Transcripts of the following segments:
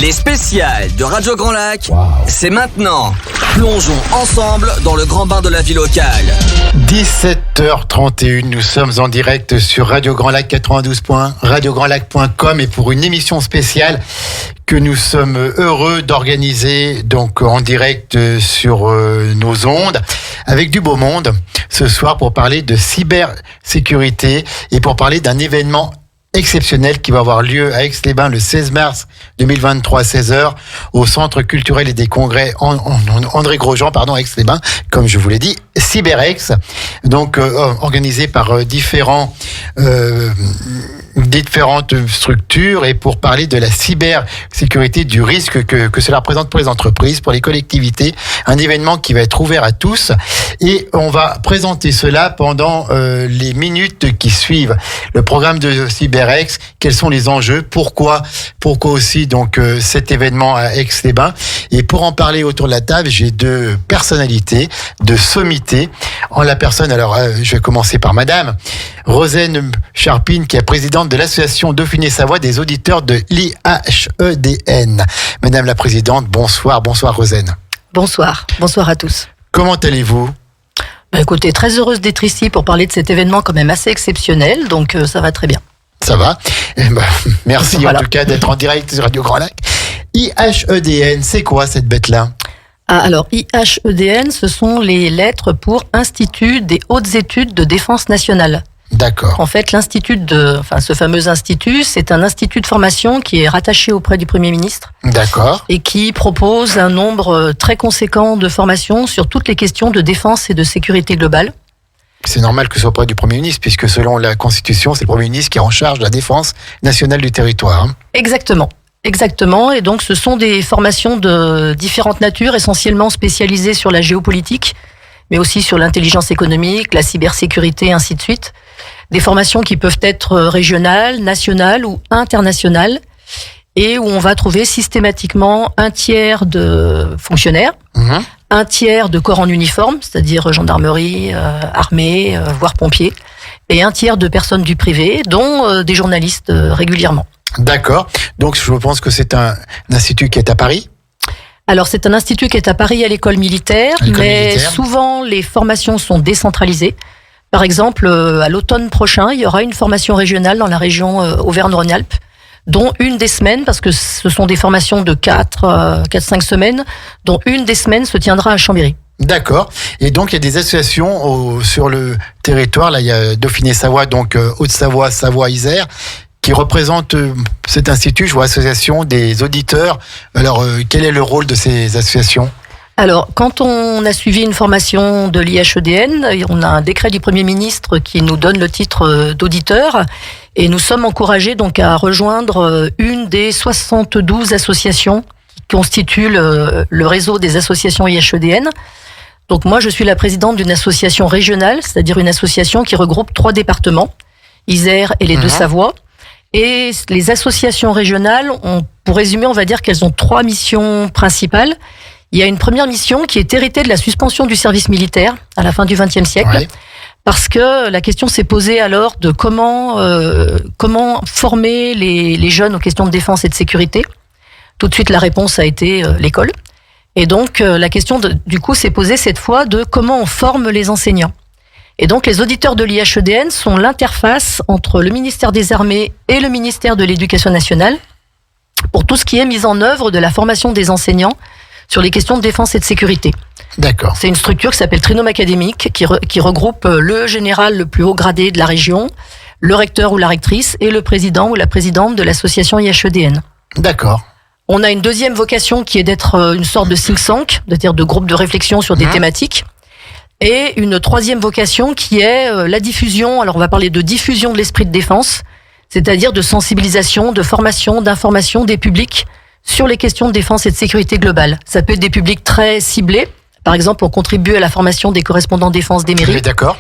Les spéciales de Radio Grand Lac, c'est maintenant. Plongeons ensemble dans le grand bain de la vie locale. 17h31, nous sommes en direct sur Radio Grand Lac 92 points, radiograndlac.com et pour une émission spéciale que nous sommes heureux d'organiser donc en direct sur nos ondes avec du beau monde ce soir pour parler de cybersécurité et pour parler d'un événement exceptionnel qui va avoir lieu à Aix-les-Bains le 16 mars 2023 à 16h au Centre culturel et des congrès André Grosjean, à Aix-les-Bains, comme je vous l'ai dit, CyberX, donc organisé par différentes structures et pour parler de la cybersécurité, du risque que cela représente pour les entreprises, pour les collectivités, un événement qui va être ouvert à tous et on va présenter cela pendant les minutes qui suivent. Le programme de CyberX, quels sont les enjeux, pourquoi aussi donc cet événement à Aix-les-Bains. Et pour en parler autour de la table, j'ai deux personnalités de sommité. En la personne, alors je vais commencer par Madame Rosen Charpine, qui est présidente de l'association Dauphiné-Savoie des auditeurs de l'IHEDN. Madame la présidente, bonsoir Rosen. Bonsoir à tous. Comment allez-vous ? Écoutez, très heureuse d'être ici pour parler de cet événement quand même assez exceptionnel, donc ça va très bien. Ça va. Merci voilà. En tout cas d'être en direct sur Radio Grand Lac. IHEDN, c'est quoi cette bête-là ? Alors, IHEDN, ce sont les lettres pour Institut des hautes études de défense nationale. D'accord. En fait, ce fameux institut, c'est un institut de formation qui est rattaché auprès du Premier ministre. D'accord. Et qui propose un nombre très conséquent de formations sur toutes les questions de défense et de sécurité globale. C'est normal que ce soit auprès du Premier ministre, puisque selon la Constitution, c'est le Premier ministre qui est en charge de la défense nationale du territoire. Exactement. Et donc ce sont des formations de différentes natures, essentiellement spécialisées sur la géopolitique, mais aussi sur l'intelligence économique, la cybersécurité, ainsi de suite. Des formations qui peuvent être régionales, nationales ou internationales, et où on va trouver systématiquement un tiers de fonctionnaires, un tiers de corps en uniforme, c'est-à-dire gendarmerie, armée, voire pompiers, et un tiers de personnes du privé, dont des journalistes régulièrement. D'accord. Donc je pense que c'est un institut qui est à Paris ? Alors c'est un institut qui est à Paris à l'école militaire, mais souvent les formations sont décentralisées. Par exemple, à l'automne prochain, il y aura une formation régionale dans la région Auvergne-Rhône-Alpes, dont une des semaines, parce que ce sont des formations de 4-5 semaines, dont une des semaines se tiendra à Chambéry. D'accord. Et donc, il y a des associations sur le territoire. Là, il y a Dauphiné-Savoie, donc Haute-Savoie, Savoie-Isère, qui représentent cet institut, je vois, association des auditeurs. Alors, quel est le rôle de ces associations ? Alors, quand on a suivi une formation de l'IHEDN, on a un décret du Premier ministre qui nous donne le titre d'auditeur et nous sommes encouragés donc à rejoindre une des 72 associations qui constituent le réseau des associations IHEDN. Donc moi, je suis la présidente d'une association régionale, c'est-à-dire une association qui regroupe 3 départements, Isère et les deux Savoies. Et les associations régionales, pour résumer, on va dire qu'elles ont 3 missions principales. Il y a une première mission qui est héritée de la suspension du service militaire à la fin du XXe siècle, parce que la question s'est posée alors de comment former les jeunes aux questions de défense et de sécurité. Tout de suite, la réponse a été l'école. Et donc, la question du coup s'est posée cette fois de comment on forme les enseignants. Et donc, les auditeurs de l'IHEDN sont l'interface entre le ministère des Armées et le ministère de l'Éducation nationale pour tout ce qui est mise en œuvre de la formation des enseignants sur les questions de défense et de sécurité. D'accord. C'est une structure qui s'appelle Trinôme académique, qui regroupe le général le plus haut gradé de la région, le recteur ou la rectrice et le président ou la présidente de l'association IHEDN. D'accord. On a une deuxième vocation qui est d'être une sorte de think tank, c'est-à-dire de groupe de réflexion sur des thématiques. Et une troisième vocation qui est la diffusion, alors on va parler de diffusion de l'esprit de défense, c'est-à-dire de sensibilisation, de formation, d'information des publics sur les questions de défense et de sécurité globale. Ça peut être des publics très ciblés. Par exemple, on contribue à la formation des correspondants défense des mairies. Oui, d'accord.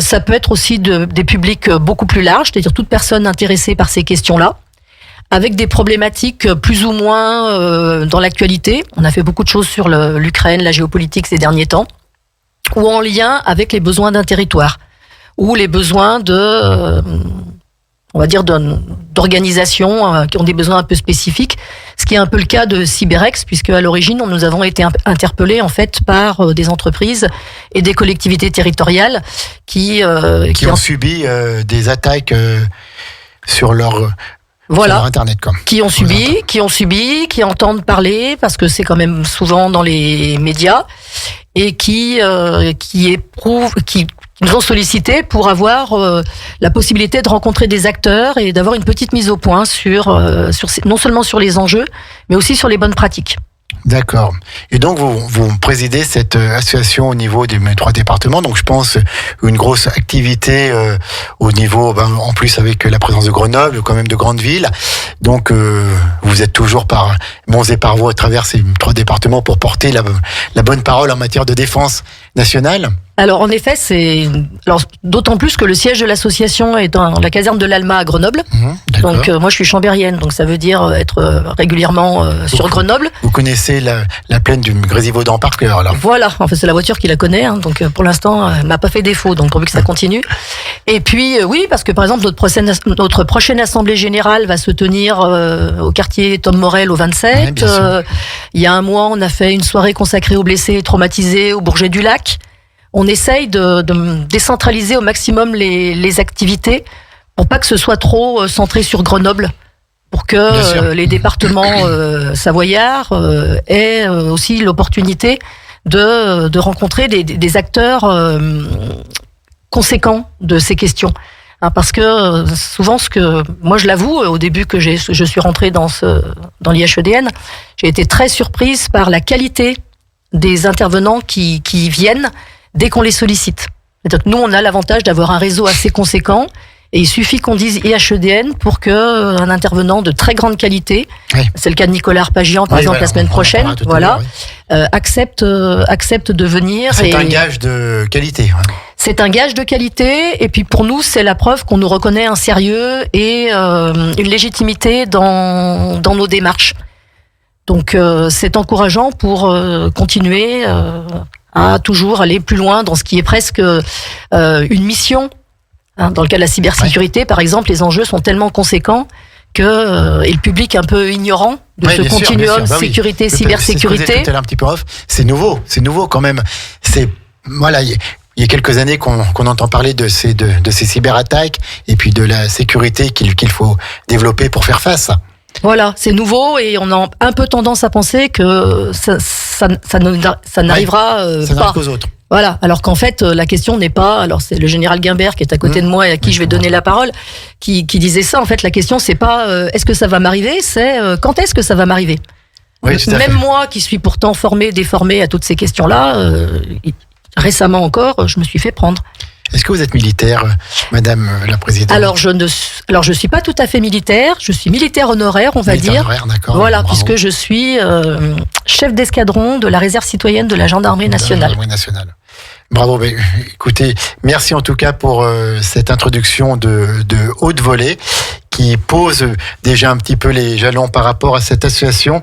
Ça peut être aussi des publics beaucoup plus larges, c'est-à-dire toute personne intéressée par ces questions-là, avec des problématiques plus ou moins dans l'actualité. On a fait beaucoup de choses sur l'Ukraine, la géopolitique ces derniers temps, ou en lien avec les besoins d'un territoire, ou les besoins on va dire d'organisations qui ont des besoins un peu spécifiques, ce qui est un peu le cas de Cyberex, puisque à l'origine, nous avons été interpellés en fait par des entreprises et des collectivités territoriales qui ont subi des attaques sur leur Internet, quoi. Qui ont subi, qui entendent parler, parce que c'est quand même souvent dans les médias, et qui nous ont sollicité pour avoir la possibilité de rencontrer des acteurs et d'avoir une petite mise au point non seulement sur les enjeux, mais aussi sur les bonnes pratiques. D'accord. Et donc, vous présidez cette association au niveau des 3 départements. Donc, je pense une grosse activité au niveau, en plus avec la présence de Grenoble, quand même de grandes villes. Donc, vous êtes toujours par Mons et par Vaux à travers ces 3 départements pour porter la bonne parole en matière de défense nationale. Alors en effet, d'autant plus que le siège de l'association est dans la caserne de l'Alma à Grenoble. Donc moi je suis chambérienne, donc ça veut dire être régulièrement sur Grenoble. Vous connaissez la plaine du Grésivaudan par cœur alors. Voilà, en fait c'est la voiture qui la connaît, donc pour l'instant elle m'a pas fait défaut, donc pourvu que ça continue. Et puis oui, parce que par exemple notre prochaine assemblée générale va se tenir au quartier Tom Morel au 27. Il y a un mois on a fait une soirée consacrée aux blessés et traumatisés au Bourget du Lac. On essaye de décentraliser au maximum les activités pour pas que ce soit trop centré sur Grenoble, pour que les départements savoyards aient aussi l'opportunité de rencontrer des acteurs conséquents de ces questions. Parce que souvent, moi je l'avoue, au début que je suis rentrée dans l'IHEDN, j'ai été très surprise par la qualité des intervenants qui viennent dès qu'on les sollicite. C'est-à-dire que nous, on a l'avantage d'avoir un réseau assez conséquent et il suffit qu'on dise IHEDN pour qu'un intervenant de très grande qualité, c'est le cas de Nicolas Arpagian par exemple la semaine prochaine, accepte de venir. C'est un gage de qualité. C'est un gage de qualité et puis pour nous, c'est la preuve qu'on nous reconnaît un sérieux et une légitimité dans nos démarches. Donc c'est encourageant pour continuer à toujours aller plus loin dans ce qui est presque une mission. Dans le cas de la cybersécurité, par exemple, les enjeux sont tellement conséquents que et le public un peu ignorant de ce continuum sécurité, cybersécurité. Un petit peu off. C'est nouveau quand même. Il y a quelques années qu'on entend parler de ces cyberattaques et puis de la sécurité qu'il faut développer pour faire face. Voilà, c'est nouveau et on a un peu tendance à penser que ça n'arrivera pas qu'aux autres. Voilà, alors qu'en fait la question n'est pas, alors c'est le général Guimbert qui est à côté de moi et à qui je vais donner la parole, qui disait ça. En fait, la question c'est pas est-ce que ça va m'arriver, c'est quand est-ce que ça va m'arriver. Oui, même moi qui suis pourtant déformé à toutes ces questions-là, récemment encore, je me suis fait prendre. Est-ce que vous êtes militaire, Madame la Présidente ? Alors je suis pas tout à fait militaire. Je suis militaire honoraire, on va dire. Honoraire, d'accord. Voilà, puisque je suis chef d'escadron de la réserve citoyenne de la Gendarmerie nationale. Bravo. Écoutez, merci en tout cas pour cette introduction de haute volée qui pose déjà un petit peu les jalons par rapport à cette association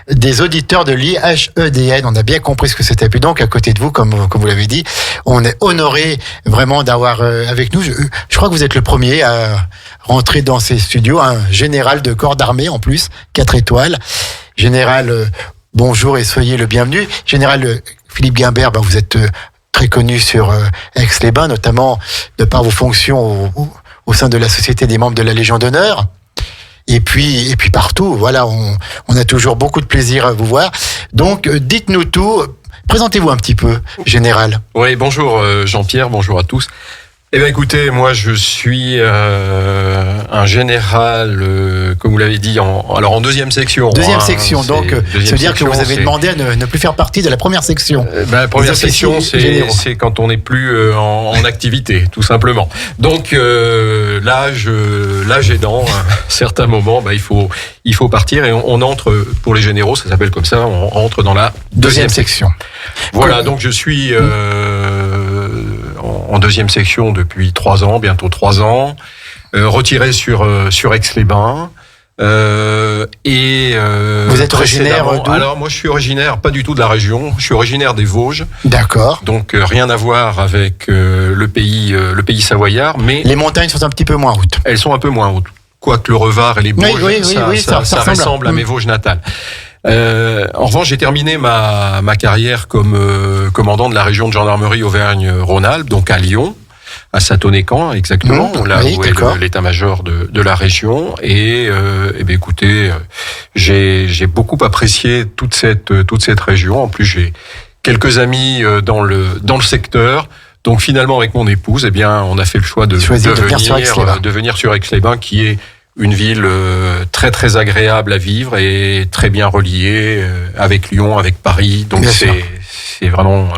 des auditeurs de l'IHEDN. On a bien compris ce que c'était. Puis donc, à côté de vous, comme vous l'avez dit, on est honoré vraiment d'avoir avec nous. Je crois que vous êtes le premier à rentrer dans ces studios, un général de corps d'armée en plus, 4 étoiles. Général, bonjour et soyez le bienvenu. Général Philippe Guimbert, vous êtes très connu sur Aix-les-Bains, notamment de par vos fonctions au sein de la Société des membres de la Légion d'honneur. Et puis partout, voilà, on a toujours beaucoup de plaisir à vous voir. Donc, dites-nous tout. Présentez-vous un petit peu, général. Oui, bonjour Jean-Pierre, bonjour à tous. Eh bien, écoutez, moi, je suis un général, comme vous l'avez dit, en deuxième section. Deuxième section, donc, ça veut dire que vous avez demandé à ne plus faire partie de la première section. La première section, c'est quand on n'est plus en activité, tout simplement. Donc, l'âge aidant, à certains moments, il faut partir et on entre, pour les généraux, ça s'appelle comme ça, on entre dans la deuxième section. Voilà, donc je suis en deuxième section depuis 3 ans, bientôt 3 ans, retiré sur Aix-les-Bains. Vous êtes originaire d'où ? Alors moi je suis originaire pas du tout de la région, je suis originaire des Vosges. D'accord. Donc rien à voir avec le pays savoyard, mais les montagnes sont un petit peu moins hautes. Elles sont un peu moins hautes. quoique le Revard et les Bauges, ça ressemble à mes Vosges natales. En revanche, j'ai terminé ma carrière comme commandant de la région de gendarmerie Auvergne-Rhône-Alpes, donc à Lyon, à Satonnet-Camp exactement, là où est l'état-major de la région. Et bien, écoutez, j'ai beaucoup apprécié toute cette région. En plus, j'ai quelques amis dans le secteur. Donc finalement, avec mon épouse, eh bien, on a fait le choix de venir sur Aix-les-Bains, qui est une ville très très agréable à vivre et très bien reliée avec Lyon, avec Paris. Donc c'est vraiment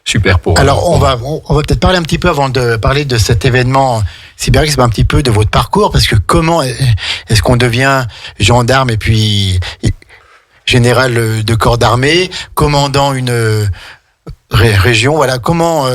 super pour. Alors on va peut-être parler un petit peu avant de parler de cet événement cyberisme, un petit peu de votre parcours, parce que comment est-ce qu'on devient gendarme et puis général de corps d'armée, commandant une région, voilà, comment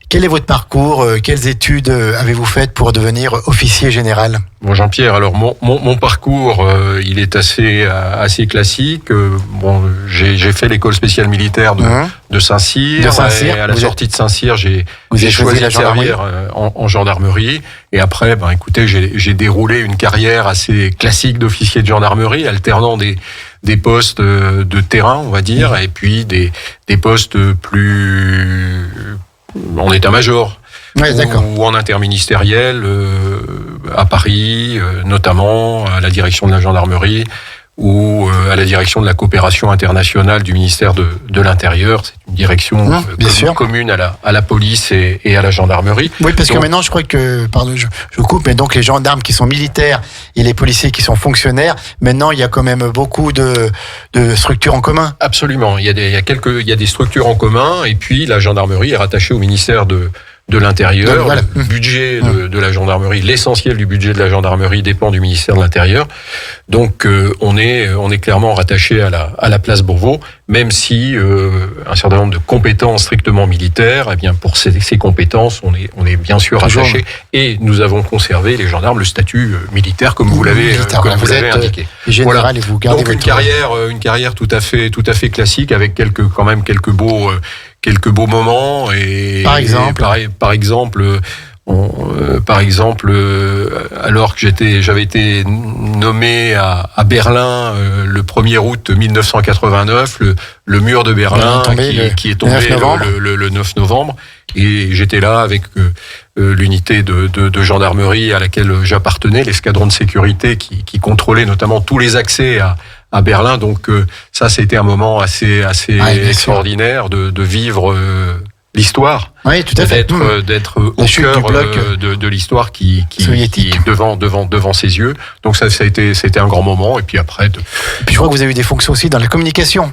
quel est votre parcours, quelles études avez-vous faites pour devenir officier général? Bon, Jean-Pierre, alors mon parcours, il est assez classique. Bon, j'ai fait l'école spéciale militaire de Saint-Cyr. Et à la sortie de Saint-Cyr, j'ai choisi de servir en gendarmerie. Et après, écoutez, j'ai déroulé une carrière assez classique d'officier de gendarmerie, alternant des postes de terrain, on va dire, et puis des postes plus en état-major. Ouais, ou en interministériel à Paris, notamment à la direction de la gendarmerie ou à la direction de la coopération internationale du ministère de l'Intérieur. C'est une direction commune à la police et à la gendarmerie. Oui, parce que maintenant, je crois que, pardon, je coupe, mais donc les gendarmes qui sont militaires et les policiers qui sont fonctionnaires, maintenant, il y a quand même beaucoup de structures en commun. Absolument. Il y a des structures en commun, et puis la gendarmerie est rattachée au ministère de l'Intérieur. Voilà. Le budget de la gendarmerie, l'essentiel du budget de la gendarmerie dépend du ministère de l'Intérieur. Donc on est clairement rattaché à la place Beauvau, même si un certain nombre de compétences strictement militaires, eh bien pour ces compétences, on est bien sûr rattaché, et nous avons conservé, les gendarmes, le statut militaire comme vous l'avez indiqué. Général, voilà. Et vous gardez donc une carrière tout à fait classique, avec quelques beaux moments. Et par exemple, alors que j'avais été nommé à Berlin le 1er août 1989, le mur de Berlin qui est tombé le 9 novembre, et j'étais là avec l'unité de gendarmerie à laquelle j'appartenais, l'escadron de sécurité qui contrôlait notamment tous les accès à Berlin. Donc ça, c'était un moment assez extraordinaire de vivre l'histoire. Oui, tout à fait. D'être au cœur de l'histoire qui devant ses yeux. Donc c'était un grand moment. Et puis après. Et puis je crois que vous avez eu des fonctions aussi dans la communication.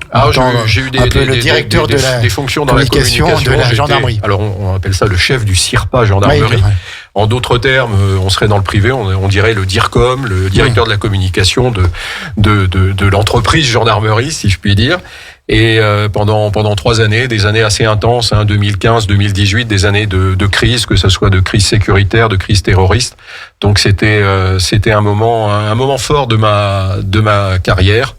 J'ai eu le directeur des fonctions dans la communication de la gendarmerie. Alors on appelle ça le chef du CIRPA gendarmerie. Oui, en d'autres termes, on serait dans le privé, on dirait le DIRCOM, le directeur de la communication de l'entreprise gendarmerie, si je puis dire. Et pendant 3 années, des années assez intenses, 2015, 2018, des années de crise, que ce soit de crise sécuritaire, de crise terroriste. Donc c'était un moment fort de ma carrière.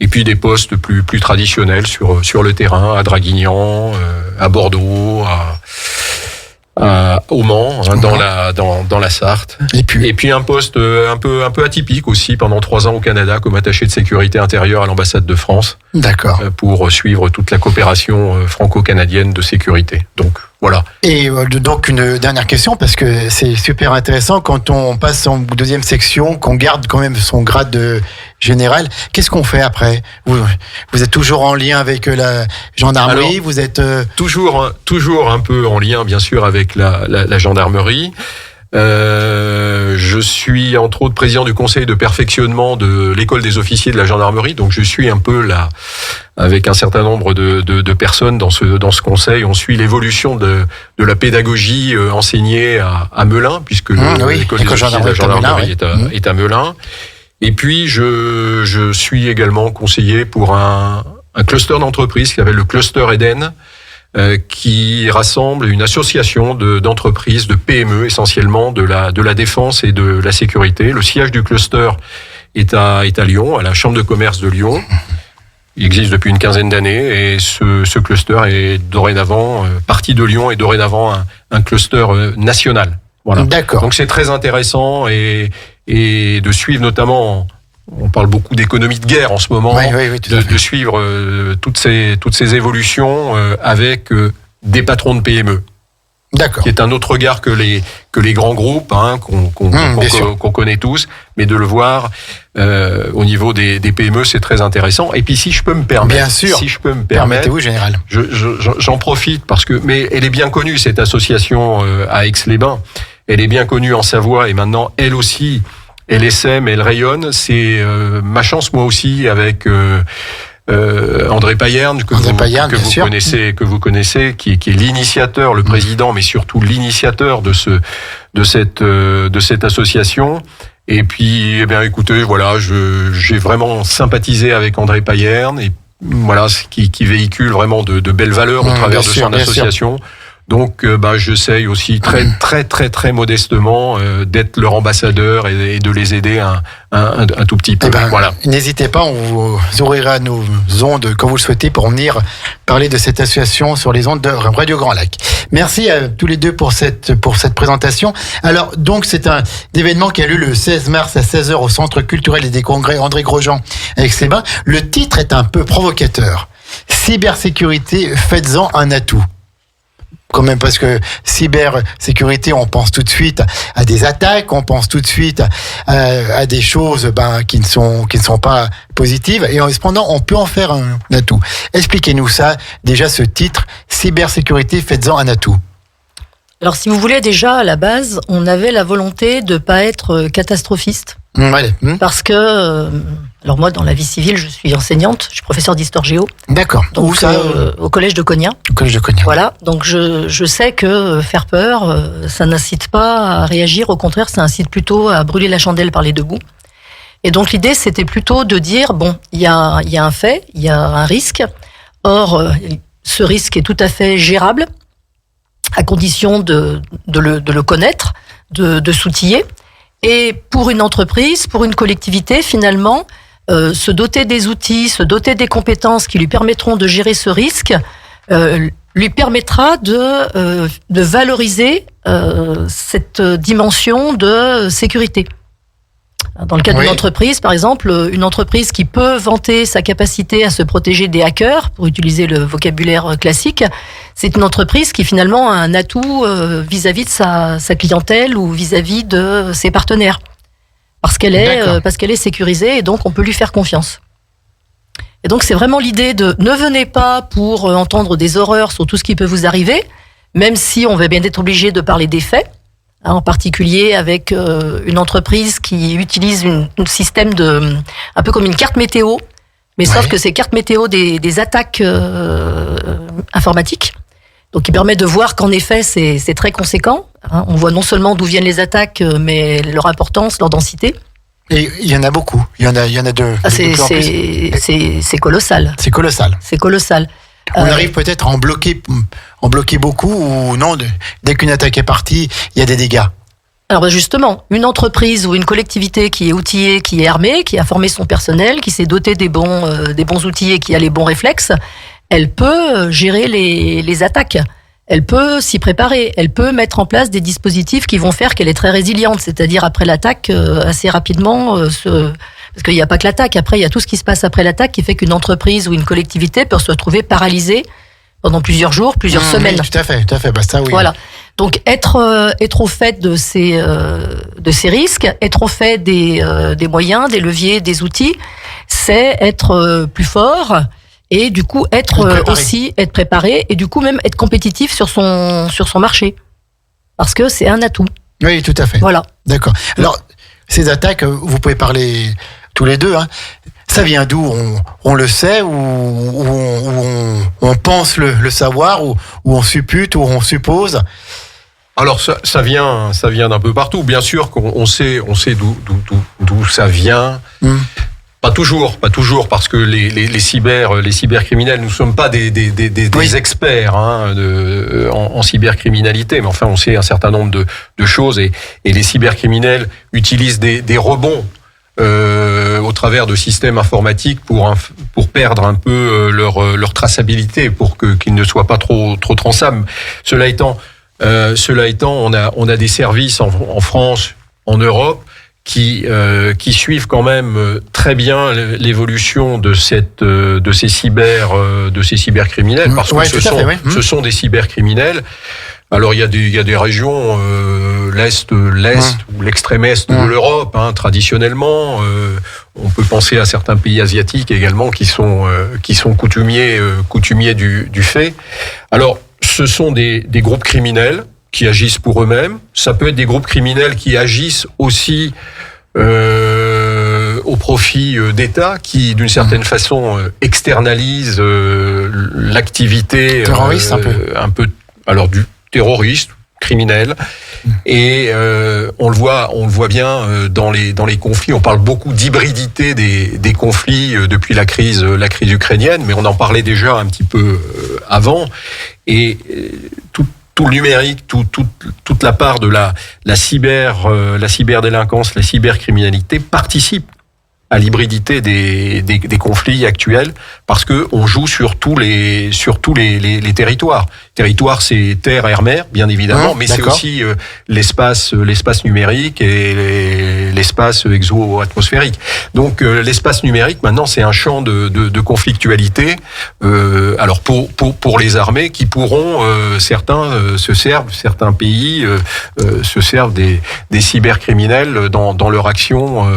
Et puis des postes plus traditionnels sur le terrain, à Draguignan, à Bordeaux, au Mans, dans la Sarthe. Et puis un poste un peu atypique aussi pendant 3 ans au Canada comme attaché de sécurité intérieure à l'ambassade de France. D'accord. Pour suivre toute la coopération franco-canadienne de sécurité. Donc voilà. Et donc une dernière question, parce que c'est super intéressant quand on passe en 2e section, qu'on garde quand même son grade de général. Qu'est-ce qu'on fait après? Vous êtes toujours en lien avec la gendarmerie? Alors, vous êtes toujours un peu en lien, bien sûr, avec la gendarmerie. Je suis entre autres président du conseil de perfectionnement de l'école des officiers de la gendarmerie, donc je suis un peu là avec un certain nombre de personnes dans ce conseil. On suit l'évolution de la pédagogie enseignée à Melun, puisque l'école des officiers de la gendarmerie est à Melun. Et puis je suis également conseiller pour un cluster d'entreprises qui s'appelle le Cluster Eden, qui rassemble une association d'entreprises, de PME essentiellement, de la défense et de la sécurité. Le siège du cluster est à Lyon, à la Chambre de commerce de Lyon. Il existe depuis une 15aine d'années, et ce cluster est dorénavant parti de Lyon, et dorénavant un cluster national. Voilà. D'accord. Donc c'est très intéressant, et et de suivre notamment. On parle beaucoup d'économie de guerre en ce moment, de suivre toutes ces évolutions avec des patrons de PME. D'accord. Qui est un autre regard que les grands groupes qu'on connaît tous, mais de le voir au niveau des PME, c'est très intéressant. Et puis si je peux me permettre, bien sûr. Si je peux me permettre, permettez-vous, général. J'en profite parce que, mais elle est bien connue cette association à Aix-les-Bains. Elle est bien connue en Savoie et maintenant elle aussi. Elle essaime, elle rayonne. C'est ma chance, moi aussi, avec André Payerne, que vous connaissez, qui est l'initiateur, le président, mais surtout l'initiateur de cette association. Et puis, eh bien, écoutez, voilà, j'ai vraiment sympathié avec André Payerne, et voilà, qui véhicule vraiment de belles valeurs au travers de son association. Donc, j'essaye aussi très modestement d'être leur ambassadeur et de les aider un tout petit peu. Voilà. N'hésitez pas, on vous ouvrira nos ondes quand vous le souhaitez pour venir parler de cette association sur les ondes de Radio Grand Lac. Merci à tous les deux pour cette présentation. Alors, donc, c'est un événement qui a lieu le 16 mars à 16h au Centre culturel et des congrès André Grosjean à Aix-les-Bains. Le titre est un peu provocateur. Cybersécurité, faites-en un atout. Quand même, parce que cybersécurité, on pense tout de suite à des attaques, on pense tout de suite à des choses qui ne sont pas positives, et cependant on peut en faire un atout. Expliquez-nous ça, déjà ce titre, cybersécurité, faites-en un atout. Alors si vous voulez, déjà à la base, on avait la volonté de pas être catastrophiste. Parce que, alors moi dans la vie civile, je suis enseignante, je suis professeure d'histoire géo. D'accord. Donc où ça au collège de Cognac. Au collège de Cognac. Voilà, donc je sais que faire peur, ça n'incite pas à réagir, au contraire, ça incite plutôt à brûler la chandelle par les deux bouts. Et donc l'idée, c'était plutôt de dire, bon, il y a un fait, il y a un risque, or ce risque est tout à fait gérable, à condition de le connaître, de s'outiller. Et pour une entreprise, pour une collectivité, finalement, se doter des outils, se doter des compétences qui lui permettront de gérer ce risque, lui permettra de valoriser cette dimension de sécurité. Dans le cas d'une entreprise, par exemple, une entreprise qui peut vanter sa capacité à se protéger des hackers, pour utiliser le vocabulaire classique, c'est une entreprise qui finalement a un atout vis-à-vis de sa clientèle ou vis-à-vis de ses partenaires. Parce qu'elle est sécurisée et donc on peut lui faire confiance. Et donc c'est vraiment l'idée de ne venez pas pour entendre des horreurs sur tout ce qui peut vous arriver, même si on va bien être obligé de parler des faits. En particulier avec une entreprise qui utilise un système un peu comme une carte météo, mais sauf que c'est carte météo des attaques informatiques. Donc, il permet de voir qu'en effet, c'est très conséquent. On voit non seulement d'où viennent les attaques, mais leur importance, leur densité. Et il y en a beaucoup. Il y en a deux. C'est colossal. C'est colossal. C'est colossal. On arrive peut-être à en bloquer beaucoup, ou non, dès qu'une attaque est partie, il y a des dégâts. Alors justement, une entreprise ou une collectivité qui est outillée, qui est armée, qui a formé son personnel, qui s'est dotée des bons outils et qui a les bons réflexes, elle peut gérer les attaques. Elle peut s'y préparer. Elle peut mettre en place des dispositifs qui vont faire qu'elle est très résiliente, c'est-à-dire après l'attaque, assez rapidement, parce qu'il n'y a pas que l'attaque, après il y a tout ce qui se passe après l'attaque qui fait qu'une entreprise ou une collectivité peut se retrouver paralysée pendant plusieurs jours, plusieurs semaines. Oui, tout à fait. Ça, oui. Voilà. Donc être au fait de ces risques, être au fait des moyens, des leviers, des outils, c'est être plus fort et du coup être préparé et du coup même être compétitif sur son marché, parce que c'est un atout. Oui, tout à fait. Voilà. D'accord. Alors ces attaques, vous pouvez parler tous les deux, ça vient d'où? On le sait, ou on pense le savoir, ou on suppute, ou on suppose? Alors ça vient d'un peu partout. Bien sûr qu'on sait d'où ça vient. Pas toujours, parce que les cybercriminels, nous ne sommes pas des experts en cybercriminalité, mais enfin on sait un certain nombre de choses, et les cybercriminels utilisent des rebonds au travers de systèmes informatiques pour perdre un peu leur traçabilité, pour qu'ils ne soient pas trop traçables. Cela étant, on a des services en France, en Europe, qui suivent quand même très bien l'évolution de ces cybercriminels, parce que ce sont des cybercriminels. Alors il y a des régions l'est ou l'extrême est de l'Europe, traditionnellement. On peut penser à certains pays asiatiques également qui sont coutumiers du fait. Alors ce sont des groupes criminels qui agissent pour eux-mêmes. Ça peut être des groupes criminels qui agissent aussi au profit d'États qui, d'une certaine façon, externalisent l'activité terroriste un peu, alors du terroriste, criminel. Et on le voit bien dans les conflits. On parle beaucoup d'hybridité des conflits depuis la crise ukrainienne, mais on en parlait déjà un petit peu avant. Et tout le numérique, toute la part de la cyberdélinquance, la cybercriminalité participe à l'hybridité des conflits actuels, parce que on joue sur tous les territoires. Territoire, c'est terre, air, mer, bien évidemment, mais c'est aussi l'espace numérique et l'espace exo-atmosphérique. Donc l'espace numérique, maintenant, c'est un champ de conflictualité. Alors pour les armées qui pourront, certains pays se servent des cybercriminels dans leur action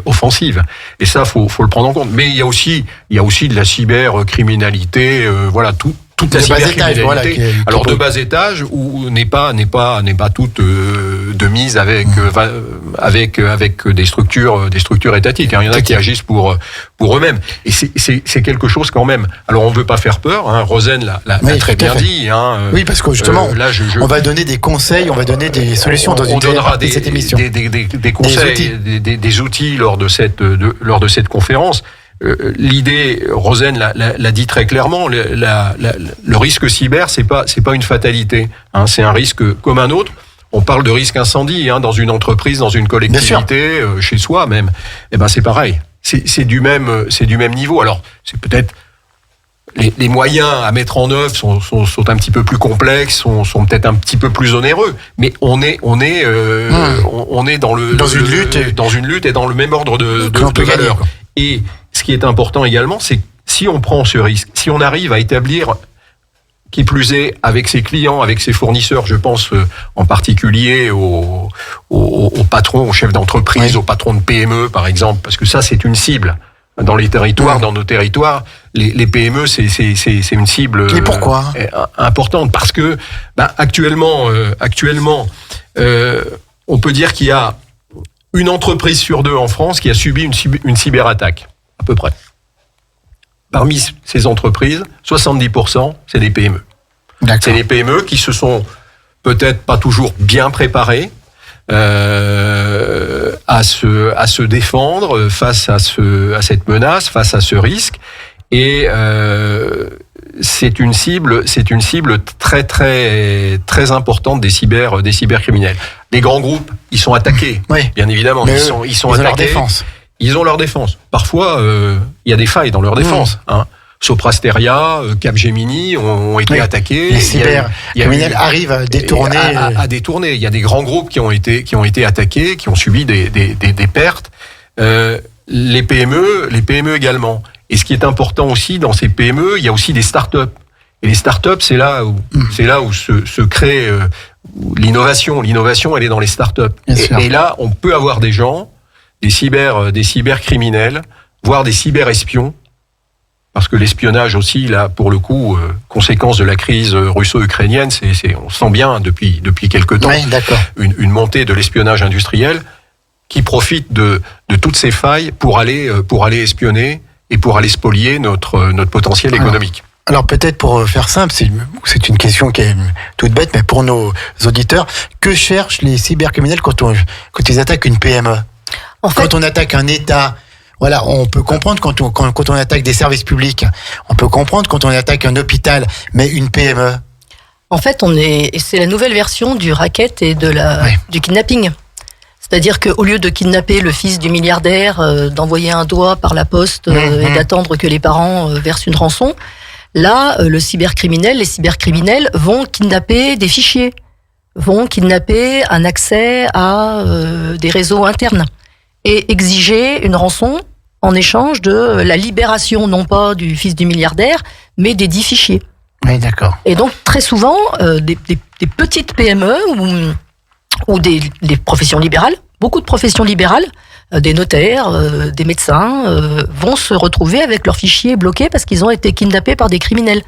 offensive. Et ça, faut le prendre en compte. Mais il y a aussi de la cybercriminalité, toute la cybercriminalité. Alors de bas étage, où n'est pas toute de mise avec des structures étatiques. Il y en a qui agissent pour eux-mêmes. Et c'est quelque chose quand même. Alors on veut pas faire peur. Rosen l'a très bien dit. Oui, parce que justement, on va donner des conseils, on va donner des solutions dans une partie de cette émission. Des conseils, des outils lors de cette conférence. L'idée, Rosen l'a dit très clairement, le risque cyber, c'est pas une fatalité, c'est un risque comme un autre. On parle de risque incendie dans une entreprise, dans une collectivité, chez soi même. Eh ben c'est pareil, c'est du même niveau. Alors c'est peut-être les moyens à mettre en œuvre sont un petit peu plus complexes, sont peut-être un petit peu plus onéreux, mais on est dans une lutte et dans le même ordre de valeur. Et ce qui est important également, c'est que si on prend ce risque, si on arrive à établir, qui plus est, avec ses clients, avec ses fournisseurs, je pense en particulier aux patrons, aux chefs d'entreprise, aux patrons de PME, par exemple, parce que ça, c'est une cible. Dans les territoires, dans nos territoires, les PME, c'est une cible. Et pourquoi importante, parce que actuellement, on peut dire qu'il y a une entreprise sur deux en France qui a subi une cyberattaque, à peu près. Parmi ces entreprises, 70%, c'est des PME. D'accord. C'est des PME qui se sont peut-être pas toujours bien préparées à se défendre face à cette menace, face à ce risque. Et c'est une cible très très très importante des cybercriminels. Les grands groupes, ils sont attaqués, bien évidemment. Mais ils sont attaqués. Leur défense. Ils ont leur défense. Parfois, il y a des failles dans leur défense. Soprasteria, Capgemini ont été attaqués. Les cybercriminels arrivent à détourner. À détourner. Il y a des grands groupes qui ont été attaqués, qui ont subi des pertes. Les PME également. Et ce qui est important aussi dans ces PME, il y a aussi des startups. Et les startups, c'est là où se crée l'innovation. L'innovation, elle est dans les startups. Et là, on peut avoir des gens, des cybercriminels, voire des cyberespions, parce que l'espionnage aussi, là, pour le coup, conséquence de la crise russo-ukrainienne, on sent bien depuis quelque temps une montée de l'espionnage industriel qui profite de toutes ces failles pour aller espionner et pour aller spolier notre potentiel économique. Alors peut-être pour faire simple, c'est une question qui est toute bête, mais pour nos auditeurs, que cherchent les cybercriminels quand ils attaquent une PME ? Quand on attaque un État, on peut comprendre quand on attaque des services publics, on peut comprendre quand on attaque un hôpital, mais une PME. En fait, c'est la nouvelle version du racket et du kidnapping. C'est-à-dire qu'au lieu de kidnapper le fils du milliardaire, d'envoyer un doigt par la poste et d'attendre que les parents versent une rançon, là, les cybercriminels vont kidnapper des fichiers. vont kidnapper un accès à des réseaux internes et exiger une rançon en échange de la libération, non pas du fils du milliardaire, mais des 10 fichiers. Oui, d'accord. Et donc, très souvent, des petites PME ou des professions libérales, beaucoup de professions libérales, des notaires, des médecins, vont se retrouver avec leurs fichiers bloqués parce qu'ils ont été kidnappés par des criminels.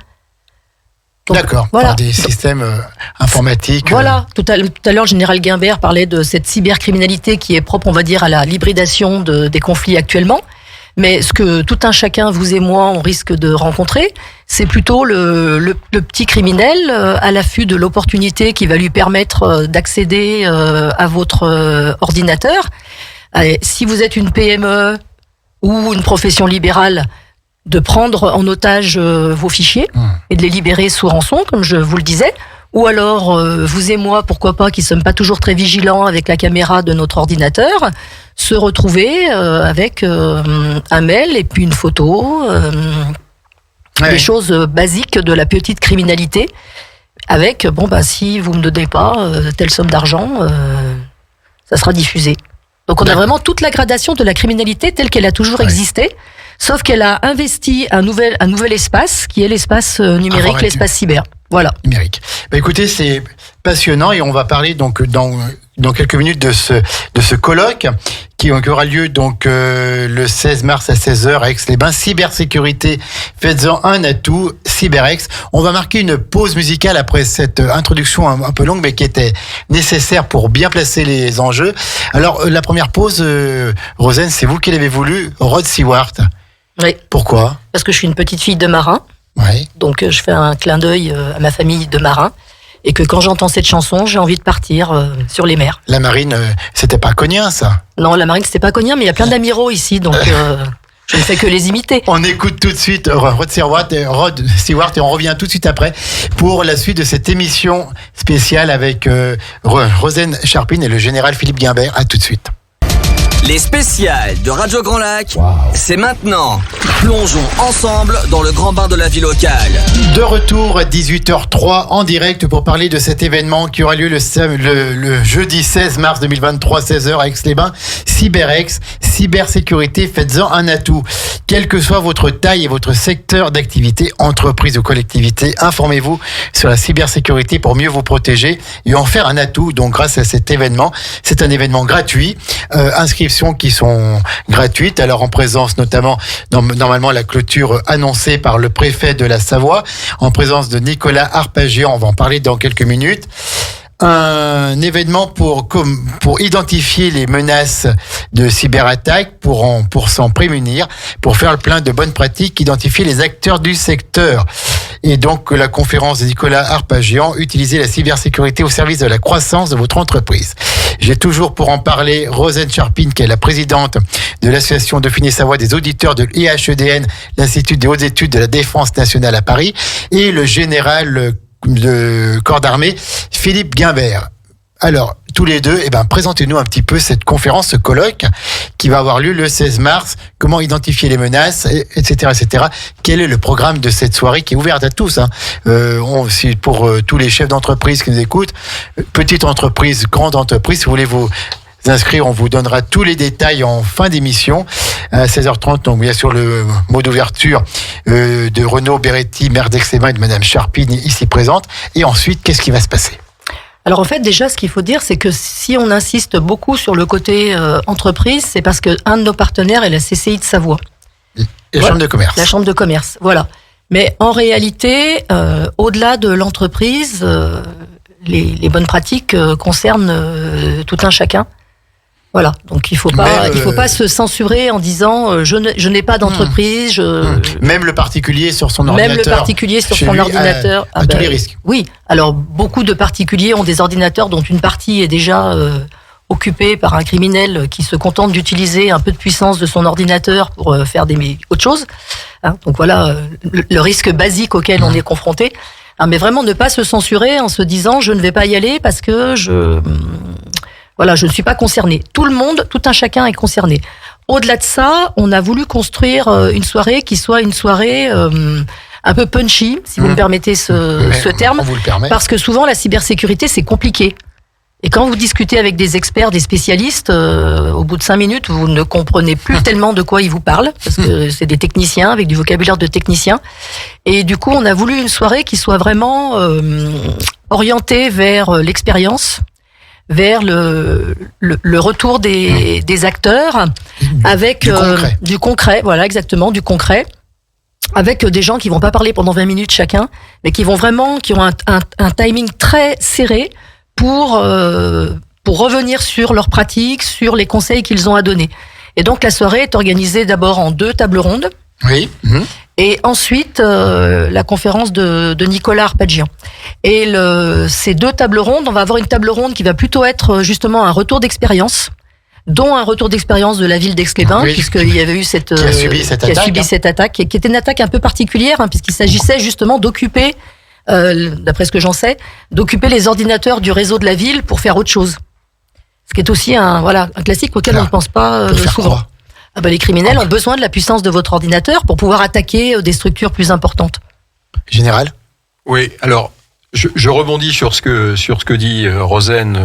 Donc, d'accord, voilà. Par des systèmes informatiques. Voilà, tout à l'heure, le général Guimbert parlait de cette cybercriminalité qui est propre, on va dire, à la l'hybridation des conflits actuellement. Mais ce que tout un chacun, vous et moi, on risque de rencontrer, c'est plutôt le petit criminel à l'affût de l'opportunité qui va lui permettre d'accéder à votre ordinateur. Et si vous êtes une PME ou une profession libérale, de prendre en otage vos fichiers et de les libérer sous rançon, comme je vous le disais. Ou alors, vous et moi, pourquoi pas, qui ne sommes pas toujours très vigilants avec la caméra de notre ordinateur, se retrouver avec un mail et puis une photo, des choses basiques de la petite criminalité, avec, si vous ne me donnez pas telle somme d'argent, ça sera diffusé. Donc on a vraiment toute la gradation de la criminalité telle qu'elle a toujours existé, sauf qu'elle a investi un nouvel espace, qui est l'espace numérique, l'espace cyber. Voilà. Numérique. Écoutez, c'est passionnant et on va parler donc dans quelques minutes de ce colloque qui aura lieu donc le 16 mars à 16h à Aix-les-Bains. Cybersécurité, faites-en un atout, CyberX. On va marquer une pause musicale après cette introduction un peu longue mais qui était nécessaire pour bien placer les enjeux. Alors la première pause, Rosen, c'est vous qui l'avez voulu, Rod Stewart. Oui. Pourquoi ? Parce que je suis une petite fille de marin. Oui. Donc je fais un clin d'œil à ma famille de marins et que quand j'entends cette chanson, j'ai envie de partir sur les mers. La marine, c'était pas cognien ça ? Non, la marine c'était pas cognien, mais il y a plein d'amiraux ici, donc je ne fais que les imiter. On écoute tout de suite Rod Stewart et on revient tout de suite après pour la suite de cette émission spéciale avec Rosen Charpin et le général Philippe Guimbert. À tout de suite. Les spéciales de Radio Grand Lac, c'est maintenant. Plongeons ensemble dans le grand bain de la vie locale. De retour à 18h03 en direct pour parler de cet événement qui aura lieu le jeudi 16 mars 2023, 16h à Aix-les-Bains. CyberX, cybersécurité, faites-en un atout. Quelle que soit votre taille et votre secteur d'activité, entreprise ou collectivité, informez-vous sur la cybersécurité pour mieux vous protéger et en faire un atout. Donc grâce à cet événement, c'est un événement gratuit. Inscriptions qui sont gratuites, alors en présence notamment, normalement la clôture annoncée par le préfet de la Savoie, en présence de Nicolas Arpagian, on va en parler dans quelques minutes. Un événement pour identifier les menaces de cyberattaques, pour s'en prémunir, pour faire le plein de bonnes pratiques, identifier les acteurs du secteur. Et donc la conférence de Nicolas Arpagian, utiliser la cybersécurité au service de la croissance de votre entreprise. J'ai toujours pour en parler Rosen Charpin, qui est la présidente de l'association Dauphiné-Savoie des auditeurs de l'IHEDN, l'Institut des hautes études de la défense nationale à Paris, et le général de corps d'armée, Philippe Guimbert. Alors, tous les deux, présentez-nous un petit peu cette conférence, ce colloque, qui va avoir lieu le 16 mars. Comment identifier les menaces, etc., etc. Quel est le programme de cette soirée qui est ouverte à tous, hein. Pour tous les chefs d'entreprise qui nous écoutent, petite entreprise, grande entreprise, si vous voulez vous inscrire, on vous donnera tous les détails en fin d'émission à 16h30. Donc bien sûr le mot d'ouverture de Renaud Beretti, maire d'Aix-les-Bains, et de Madame Charpin ici présente. Et ensuite, qu'est-ce qui va se passer ? Alors en fait, déjà, ce qu'il faut dire, c'est que si on insiste beaucoup sur le côté entreprise, c'est parce qu'un de nos partenaires est la CCI de Savoie. La Chambre de commerce. La Chambre de commerce, voilà. Mais en réalité, au-delà de l'entreprise, les bonnes pratiques concernent tout un chacun. Voilà, donc il faut pas se censurer en disant je n'ai pas d'entreprise. Même le particulier sur son ordinateur. Même le particulier sur son ordinateur. À tous les risques. Oui, alors beaucoup de particuliers ont des ordinateurs dont une partie est déjà occupée par un criminel qui se contente d'utiliser un peu de puissance de son ordinateur pour faire autre chose. Hein, donc voilà le risque basique auquel on est confronté. Hein, mais vraiment ne pas se censurer en se disant je ne vais pas y aller parce que je ne suis pas concerné. Tout le monde, tout un chacun est concerné. Au-delà de ça, on a voulu construire une soirée qui soit une soirée un peu punchy, si vous me permettez ce terme, on vous le permet. parce que souvent la cybersécurité c'est compliqué. Et quand vous discutez avec des experts, des spécialistes, au bout de 5 minutes, vous ne comprenez plus tellement de quoi ils vous parlent, parce que c'est des techniciens avec du vocabulaire de techniciens. Et du coup, on a voulu une soirée qui soit vraiment orientée vers l'expérience, vers le retour des acteurs, avec du concret, voilà exactement, du concret, avec des gens qui vont pas parler pendant 20 minutes chacun, mais qui ont un timing très serré pour revenir sur leurs pratiques, sur les conseils qu'ils ont à donner. Et donc la soirée est organisée d'abord en 2 tables rondes. Oui. Et ensuite la conférence de Nicolas Arpaggian. Et ces 2 tables rondes, on va avoir une table ronde qui va plutôt être justement un retour d'expérience, dont un retour d'expérience de la ville d'Aix-les-Bains, puisqu'il y avait eu cette qui a subi cette attaque, qui était une attaque un peu particulière, puisqu'il s'agissait justement d'occuper, d'après ce que j'en sais, d'occuper les ordinateurs du réseau de la ville pour faire autre chose. Ce qui est aussi un classique auquel on ne pense pas souvent. Les criminels ont besoin de la puissance de votre ordinateur pour pouvoir attaquer des structures plus importantes. Général ? Oui, alors je rebondis sur ce que dit Rosen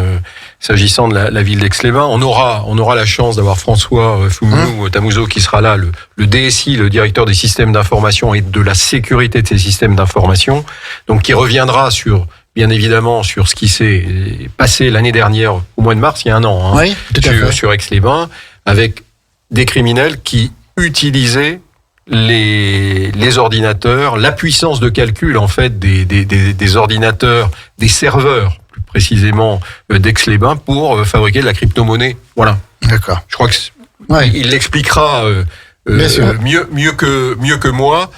s'agissant de la ville d'Aix-les-Bains. On aura la chance d'avoir François Fumou-Tamouzo qui sera là, le DSI, le directeur des systèmes d'information et de la sécurité de ces systèmes d'information, donc qui reviendra bien évidemment sur ce qui s'est passé l'année dernière au mois de mars, il y a un an, sur Aix-les-Bains, avec des criminels qui utilisaient les ordinateurs, la puissance de calcul en fait des ordinateurs, des serveurs plus précisément d'Aix-les-Bains pour fabriquer de la crypto-monnaie. Voilà. D'accord. Je crois que il l'expliquera mieux que moi,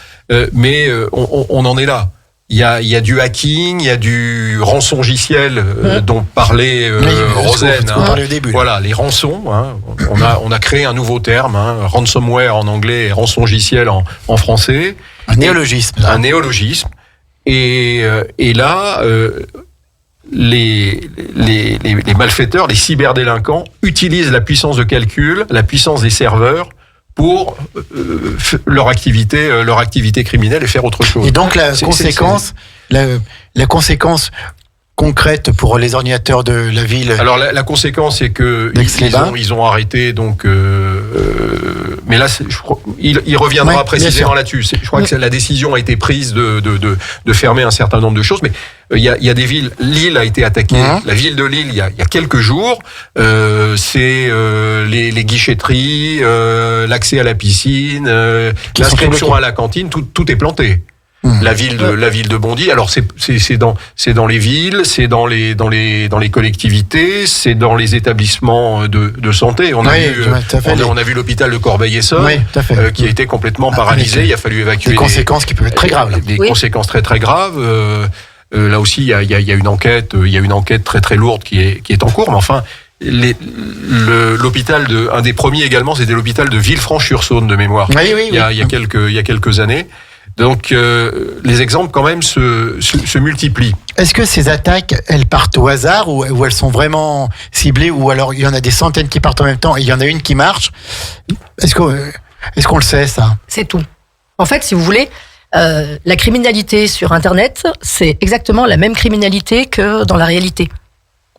mais on en est là. Il y a du hacking, il y a du rançongiciel dont parlait Rosen. Au début. Voilà, les rançons. On a créé un nouveau terme, ransomware en anglais et rançongiciel en français. Un néologisme. Un néologisme. Et là, les malfaiteurs, les cyberdélinquants utilisent la puissance de calcul, la puissance des serveurs pour leur activité criminelle et faire autre chose. Et donc la conséquence concrète pour les ordinateurs de la ville. Alors la conséquence c'est que ils ont arrêté donc mais là il reviendra précisément là-dessus. Je crois que la décision a été prise de fermer un certain nombre de choses, mais il y a des villes. Lille a été attaquée. La ville de Lille il y a quelques jours. C'est les guichetteries, l'accès à la piscine, l'inscription à la cantine, tout est planté. La ville de Bondy. Alors c'est dans les villes, c'est dans les collectivités, c'est dans les établissements de santé. On a vu l'hôpital de Corbeil-Essonnes qui a été complètement paralysé. Il a fallu évacuer. Des conséquences qui peuvent être très graves. Des conséquences très très graves. Là aussi il y a une enquête très très lourde qui est en cours. Mais enfin. L'hôpital un des premiers également, c'était l'hôpital de Villefranche-sur-Saône de mémoire. Il y a quelques années. Donc les exemples quand même se multiplient. Est-ce que ces attaques, elles partent au hasard ou elles sont vraiment ciblées, ou alors il y en a des centaines qui partent en même temps et il y en a une qui marche? Est-ce qu'on le sait, ça? C'est tout. En fait, si vous voulez, la criminalité sur Internet, c'est exactement la même criminalité que dans la réalité.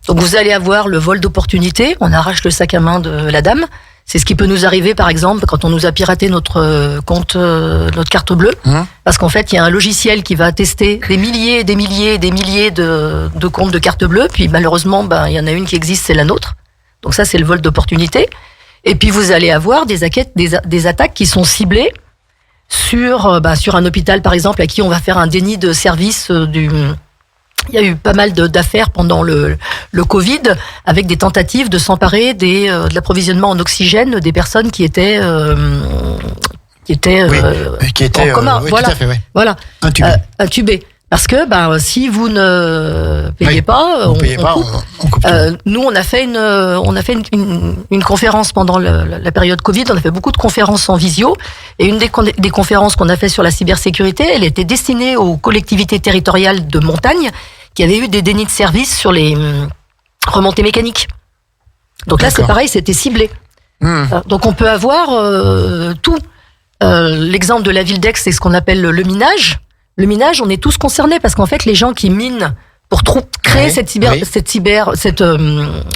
Donc vous allez avoir le vol d'opportunité, on arrache le sac à main de la dame. C'est ce qui peut nous arriver, par exemple, quand on nous a piraté notre compte, notre carte bleue. Parce qu'en fait, il y a un logiciel qui va tester des milliers et des milliers et des milliers de comptes de carte bleue. Puis malheureusement, il y en a une qui existe, c'est la nôtre. Donc ça, c'est le vol d'opportunité. Et puis vous allez avoir des attaques qui sont ciblées sur un hôpital, par exemple, à qui on va faire un déni de service Il y a eu pas mal d'affaires pendant le Covid, avec des tentatives de s'emparer de l'approvisionnement en oxygène des personnes qui étaient en coma. Tout à fait, voilà. Intubées. Parce que si vous ne payez pas, on coupe. Nous, on a fait une conférence pendant la période Covid. On a fait beaucoup de conférences en visio, et une des conférences qu'on a fait sur la cybersécurité, elle était destinée aux collectivités territoriales de montagne qui avaient eu des dénis de service sur les remontées mécaniques. Donc là, c'est pareil, c'était ciblé. Donc on peut avoir tout. L'exemple de la ville d'Aix, c'est ce qu'on appelle le minage. le minage, on est tous concernés parce qu'en fait, les gens qui minent pour créer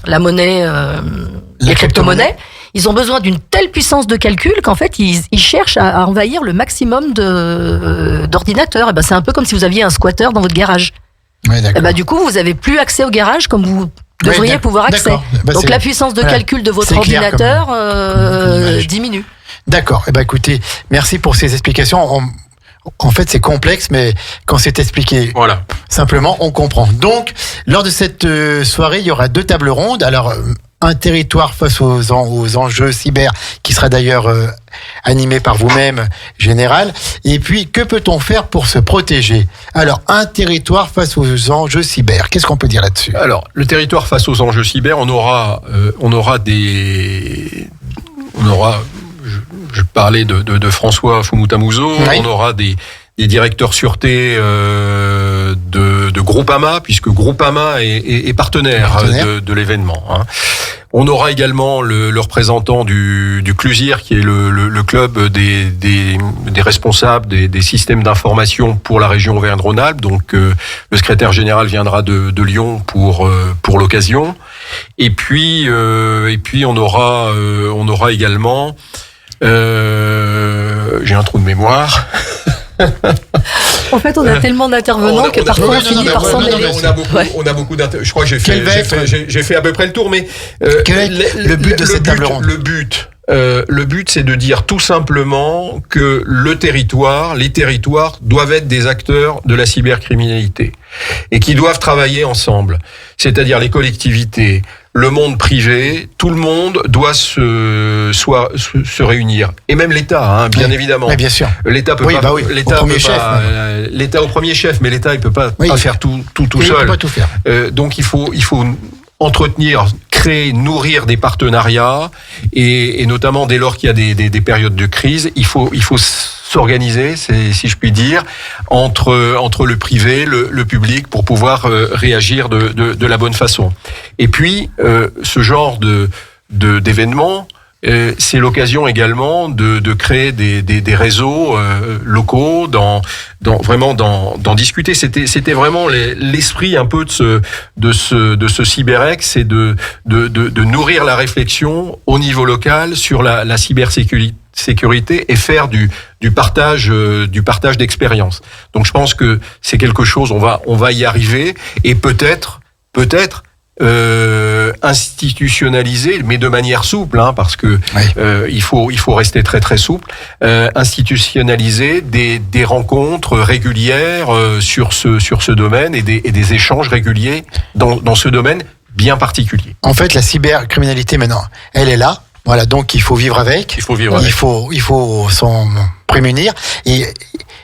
la monnaie, les crypto-monnaies, ils ont besoin d'une telle puissance de calcul qu'en fait, ils cherchent à envahir le maximum d'ordinateurs. Et ben, c'est un peu comme si vous aviez un squatter dans votre garage. Ouais, d'accord. Et ben, du coup, vous avez plus accès au garage comme vous devriez pouvoir accès. Donc la puissance de calcul de votre ordinateur diminue. D'accord. Eh ben, écoutez, merci pour ces explications. En fait, c'est complexe, mais quand c'est expliqué simplement, on comprend. Donc, lors de cette soirée, il y aura 2 tables rondes. Alors, un territoire face aux enjeux cyber, qui sera d'ailleurs animé par vous-même, Général. Et puis, que peut-on faire pour se protéger ? Alors, un territoire face aux enjeux cyber, qu'est-ce qu'on peut dire là-dessus ? Alors, le territoire face aux enjeux cyber, je parlais de François Fumutamuso, on aura des directeurs sûreté de Groupama, puisque Groupama est partenaire de l'événement. Hein. On aura également le représentant du CLUSIR, qui est le club des responsables des systèmes d'information pour la région Auvergne-Rhône-Alpes. Donc le secrétaire général viendra de Lyon pour l'occasion. Et puis on aura également j'ai un trou de mémoire. En fait, on a tellement d'intervenants que parfois on finit par s'en mêler. On a beaucoup d'intervenants. Je crois que j'ai fait à peu près le tour, mais quel est le but de cette table ronde ? Le but, c'est de dire tout simplement que les territoires doivent être des acteurs de la cybercriminalité et qui doivent travailler ensemble. C'est-à-dire les collectivités, le monde privé, tout le monde doit se réunir. Et même l'État, bien évidemment. Oui, bien sûr. L'État peut pas. L'État au premier chef, mais l'État il peut pas faire tout seul. Il peut pas tout faire. Donc il faut entretenir, créer, nourrir des partenariats et notamment dès lors qu'il y a des périodes de crise, il faut s'organiser, si je puis dire, entre le privé, le public pour pouvoir réagir de la bonne façon. Et puis ce genre d'événements, c'est l'occasion également de créer des réseaux locaux, d'en discuter. C'était vraiment l'esprit un peu de ce CyberEx, c'est de nourrir la réflexion au niveau local sur la cybersécurité et faire du partage d'expérience. Donc je pense que c'est quelque chose, on va y arriver et peut-être institutionnaliser, mais de manière souple, parce que il faut rester très très souple, institutionnaliser des rencontres régulières sur ce domaine et des échanges réguliers dans ce domaine bien particulier. En fait, la cybercriminalité maintenant, elle est là. Voilà, donc il faut vivre avec. Il faut s'en prémunir et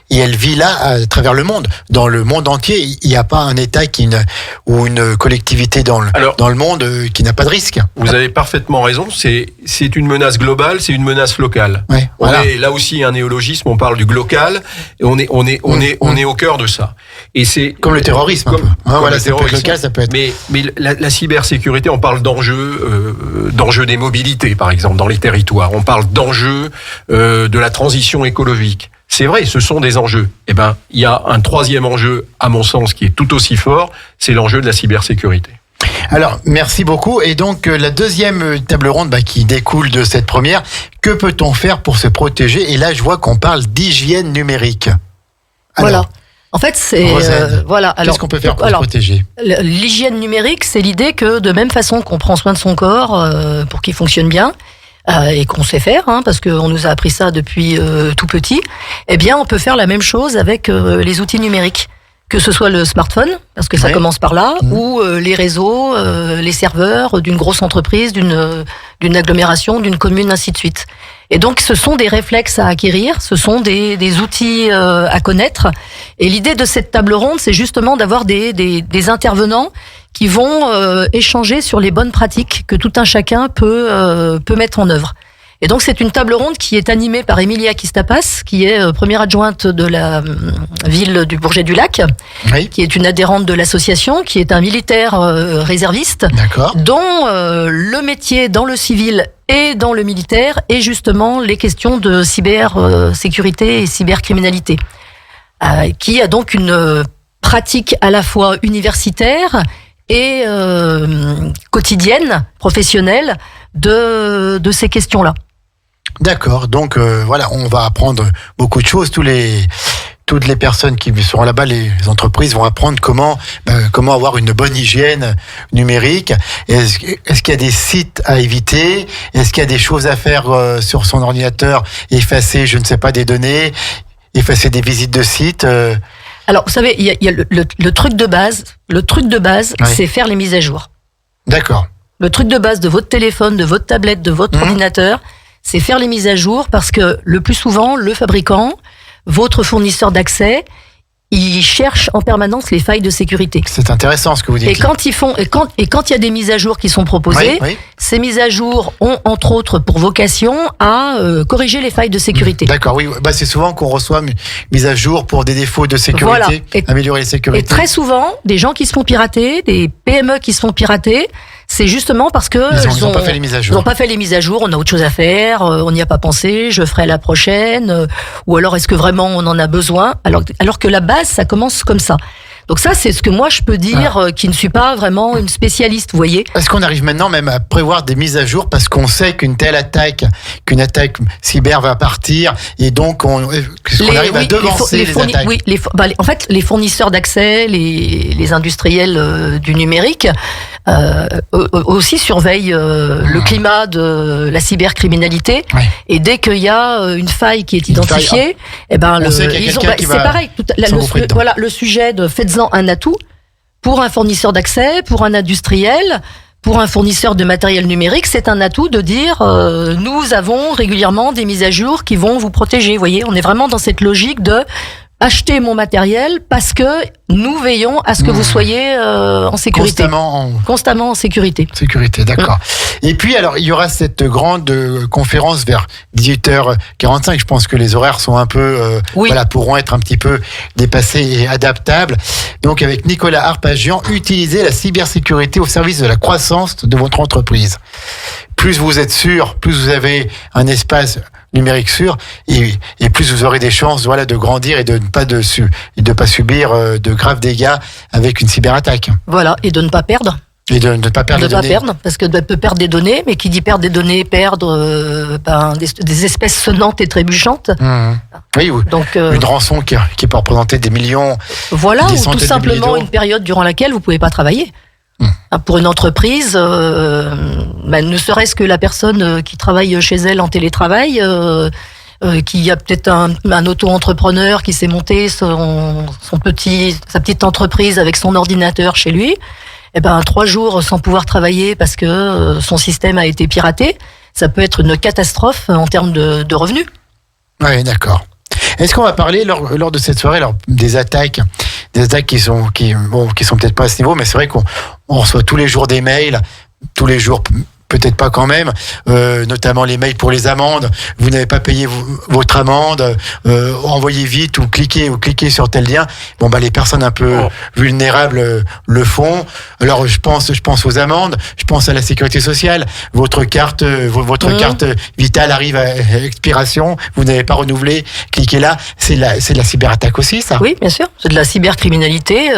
elle vit là à travers le monde. Dans le monde entier, il n'y a pas un État ou une collectivité dans le monde qui n'a pas de risque. Vous avez parfaitement raison. C'est une menace globale, c'est une menace locale. Ouais, on est là aussi un néologisme. On parle du glocal et on est au cœur de ça. Et c'est comme le terrorisme. Voilà, ça peut être local, ça peut être. Mais la cybersécurité, on parle d'enjeux des mobilités, par exemple, dans les territoires. On parle d'enjeux de la transition écologique. C'est vrai, ce sont des enjeux. Eh ben, il y a un troisième enjeu, à mon sens, qui est tout aussi fort, c'est l'enjeu de la cybersécurité. Alors, merci beaucoup. Et donc, la deuxième table ronde qui découle de cette première, que peut-on faire pour se protéger ? Et là, je vois qu'on parle d'hygiène numérique. Alors, en fait, c'est... Alors, qu'est-ce qu'on peut faire pour se protéger ? L'hygiène numérique, c'est l'idée que de même façon qu'on prend soin de son corps pour qu'il fonctionne bien, et qu'on sait faire, parce qu'on nous a appris ça depuis tout petit, eh bien, on peut faire la même chose avec les outils numériques. Que ce soit le smartphone, parce que ça commence par là, ou les réseaux, les serveurs d'une grosse entreprise, d'une agglomération, d'une commune, ainsi de suite. Et donc, ce sont des réflexes à acquérir, ce sont des outils à connaître. Et l'idée de cette table ronde, c'est justement d'avoir des intervenants qui vont échanger sur les bonnes pratiques que tout un chacun peut mettre en œuvre. Et donc c'est une table ronde qui est animée par Emilia Kistapas, qui est première adjointe de la ville du Bourget-du-Lac, qui est une adhérente de l'association, qui est un militaire réserviste, dont le métier dans le civil et dans le militaire est justement les questions de cybersécurité et cybercriminalité. qui a donc une pratique à la fois universitaire et quotidienne, professionnelle de ces questions-là. D'accord, donc voilà, on va apprendre beaucoup de choses. Toutes les personnes qui seront là-bas, les entreprises vont apprendre comment avoir une bonne hygiène numérique. Est-ce qu'il y a des sites à éviter? Est-ce qu'il y a des choses à faire sur son ordinateur? Effacer, je ne sais pas, des données, effacer des visites de sites. Alors, vous savez, il y a le truc de base. Le truc de base, Oui. c'est faire les mises à jour. D'accord. Le truc de base de votre téléphone, de votre tablette, de votre ordinateur, c'est faire les mises à jour parce que le plus souvent, le fabricant, votre fournisseur d'accès, il cherche en permanence les failles de sécurité. C'est intéressant ce que vous dites. Et quand il y a des mises à jour qui sont proposées, Oui. ces mises à jour ont entre autres pour vocation à corriger les failles de sécurité. D'accord, oui. Bah, c'est souvent qu'on reçoit une mise à jour pour des défauts de sécurité, Voilà. améliorer la sécurité. Et très souvent, des gens qui se font pirater, des PME qui se font pirater, c'est justement parce que Ils n'ont pas fait les mises à jour. Ils n'ont pas fait les mises à jour, on a autre chose à faire, on n'y a pas pensé, je ferai la prochaine, ou alors est-ce que vraiment on en a besoin, alors que la base, ça commence comme ça. Donc ça, c'est ce que moi je peux dire, qui ne suis pas vraiment une spécialiste, vous voyez. Est-ce qu'on arrive maintenant même à prévoir des mises à jour parce qu'on sait qu'une attaque cyber va partir et donc on arrive à devancer les attaques? Oui, en fait, les fournisseurs d'accès, les industriels du numérique aussi surveillent le climat de la cybercriminalité. Oui. Et dès qu'il y a une faille qui est identifiée, on sait qu'il y a quelqu'un qui va c'est pareil. s'engouffrer dedans. Voilà, le sujet de faites-en un atout pour un fournisseur d'accès, pour un industriel, pour un fournisseur de matériel numérique, c'est un atout de dire nous avons régulièrement des mises à jour qui vont vous protéger. Vous voyez, on est vraiment dans cette logique de acheter mon matériel parce que nous veillons à ce que vous soyez en sécurité. Constamment en sécurité. Sécurité, d'accord. Et puis, alors, il y aura cette grande conférence vers 18h45. Je pense que les horaires sont un peu, pourront être un petit peu dépassés et adaptables. Donc, avec Nicolas Arpagian, utilisez la cybersécurité au service de la croissance de votre entreprise. Plus vous êtes sûr, plus vous avez un espace numérique sûr, et plus vous aurez des chances, de grandir et de ne pas subir de graves dégâts avec une cyberattaque. Voilà, et de ne pas perdre. Et de ne pas perdre des données. Parce que peut perdre des données, mais qui dit perdre des données, perdre des espèces sonnantes et trébuchantes. Oui, donc une rançon qui peut représenter des millions. Voilà, ou tout simplement une période durant laquelle vous ne pouvez pas travailler. Pour une entreprise, ne serait-ce que la personne qui travaille chez elle en télétravail, qui a peut-être un auto-entrepreneur qui s'est monté sa petite entreprise avec son ordinateur chez lui, 3 jours sans pouvoir travailler parce que son système a été piraté, ça peut être une catastrophe en termes de revenus. Oui, d'accord. Est-ce qu'on va parler lors de cette soirée des attaques qui sont peut-être pas à ce niveau, mais c'est vrai qu'on reçoit tous les jours des mails, tous les jours. Peut-être pas quand même, notamment les mails pour les amendes. Vous n'avez pas payé votre amende, envoyez vite ou cliquez sur tel lien. Les personnes un peu vulnérables le font. Alors je pense aux amendes, je pense à la sécurité sociale. Votre carte vitale arrive à expiration, vous n'avez pas renouvelé, cliquez là. C'est de la cyberattaque aussi, ça. Oui, bien sûr, c'est de la cybercriminalité.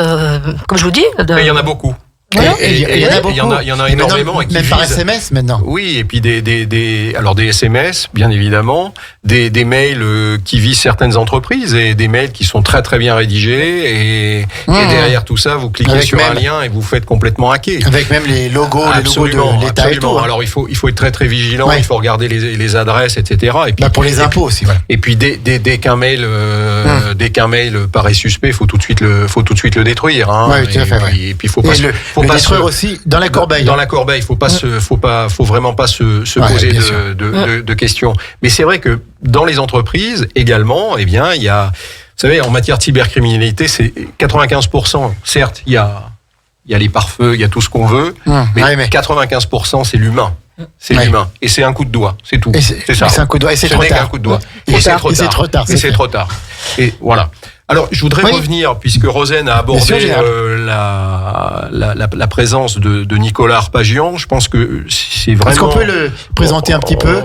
Comme je vous dis, il y en a beaucoup. Il y en a beaucoup. Il y en a énormément. Même par SMS maintenant. Oui, et puis des SMS, bien évidemment, des mails qui visent certaines entreprises et des mails qui sont très très bien rédigés et derrière tout ça, vous cliquez sur un lien et vous faites complètement hacker. Avec même les logos de l'État et tout. Alors il faut être très très vigilant, il faut regarder les adresses, etc. Et puis, pour les impôts aussi. Voilà. Et puis dès qu'un mail paraît suspect, faut tout de suite le détruire. Oui, tout à fait. Et puis faut pas le détruire aussi dans la corbeille. Dans la corbeille, faut vraiment pas se poser de questions. Mais c'est vrai que dans les entreprises également, il y a, vous savez, en matière de cybercriminalité, c'est 95%. Certes, il y a les pare-feux, il y a tout ce qu'on veut, mais 95% c'est l'humain. C'est l'humain. Et c'est un coup de doigt, c'est tout. C'est ça. C'est un coup de doigt. Et c'est trop tard. Un coup de doigt. Et c'est trop tard. Et voilà. Alors, je voudrais revenir, puisque Rosen a abordé la présence de Nicolas Arpagian. Je pense que c'est vraiment... Est-ce qu'on peut le présenter un petit peu,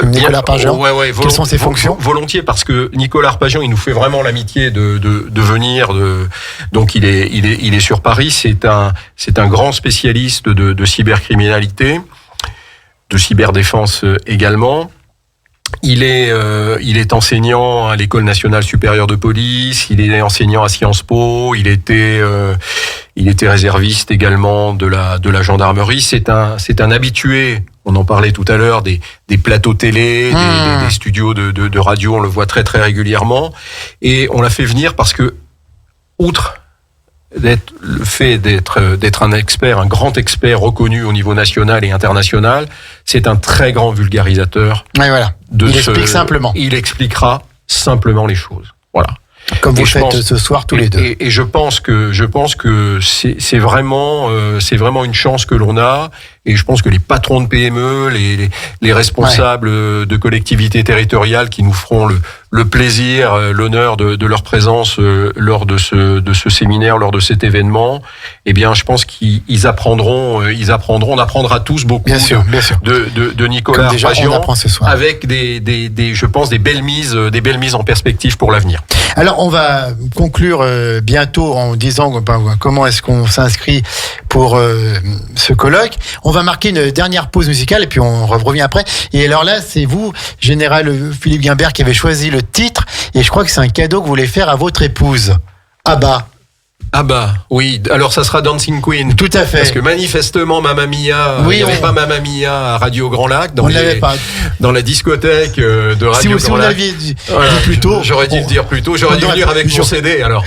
Nicolas Arpagian? Quelles sont ses fonctions? Volontiers, parce que Nicolas Arpagian, il nous fait vraiment l'amitié de venir. Donc, il est sur Paris. C'est un grand spécialiste de cybercriminalité, de cyberdéfense également. Il est enseignant à l'École nationale supérieure de police, il est enseignant à Sciences Po, il était réserviste également de la gendarmerie. C'est un habitué, on en parlait tout à l'heure, des plateaux télé, des studios de radio, on le voit très très régulièrement. Et on l'a fait venir parce que, outre le fait d'être un expert, un grand expert reconnu au niveau national et international, c'est un très grand vulgarisateur. Ouais, voilà. Il explique simplement. Il expliquera simplement les choses. Voilà. Comme vous faites ce soir tous les deux. Et je pense que c'est vraiment une chance que l'on a. Et je pense que les patrons de PME, les responsables de collectivités territoriales qui nous feront le plaisir, l'honneur de leur présence lors de ce séminaire, lors de cet événement, eh bien, je pense qu'ils apprendront. On apprendra tous beaucoup. Bien sûr. De Nicolas Arpagian, avec je pense des belles mises en perspective pour l'avenir. Alors, on va conclure bientôt en disant comment est-ce qu'on s'inscrit pour ce colloque. On va marquer une dernière pause musicale et puis on revient après. Et alors là, c'est vous, Général Philippe Guimbert, qui avez choisi le titre. Et je crois que c'est un cadeau que vous voulez faire à votre épouse. Abba, oui. Alors ça sera Dancing Queen. Tout à fait. Parce que manifestement, Mamma Mia, il n'y avait pas Mamma Mia à Radio Grand Lac dans la discothèque de Radio Grand Lac. Si vous l'aviez dit plus tôt, j'aurais dû le dire plus tôt. J'aurais dû venir avec mon CD. Alors.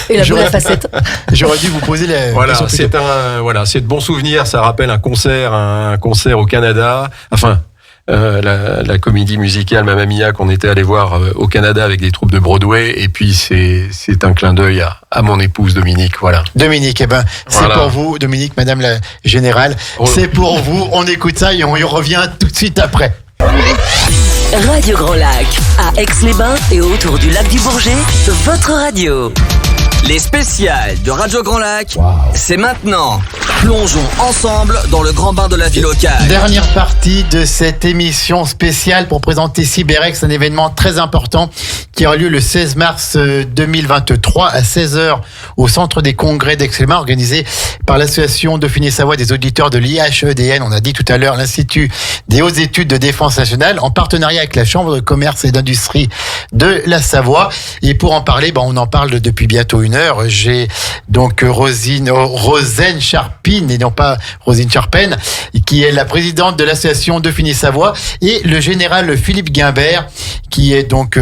Et la facette. J'aurais dû vous poser la question. C'est de bons souvenirs. Ça rappelle un concert au Canada. Enfin. La comédie musicale Mamma Mia qu'on était allé voir au Canada avec des troupes de Broadway, et puis c'est un clin d'œil à mon épouse Dominique, voilà. Dominique, c'est pour vous, Dominique, Madame la Générale, c'est pour vous, on écoute ça et on y revient tout de suite après. Radio Grand Lac, à Aix-les-Bains et autour du lac du Bourget, votre radio. Les spéciales de Radio Grand Lac, c'est maintenant. Plongeons ensemble dans le grand bain de la vie locale. Dernière partie de cette émission spéciale pour présenter CyberX, un événement très important qui aura lieu le 16 mars 2023 à 16h au Centre des Congrès d'Aix-les-Bains, organisé par l'Association Dauphiné-Savoie des auditeurs de l'IHEDN. On a dit tout à l'heure l'Institut des hautes études de défense nationale en partenariat avec la Chambre de commerce et d'industrie de la Savoie. Et pour en parler, on en parle depuis bientôt une heure. J'ai donc Rosen Charpine, et non pas Rosine Charpen, qui est la présidente de l'association Dauphiné-Savoie, et le général Philippe Guimbert, qui est donc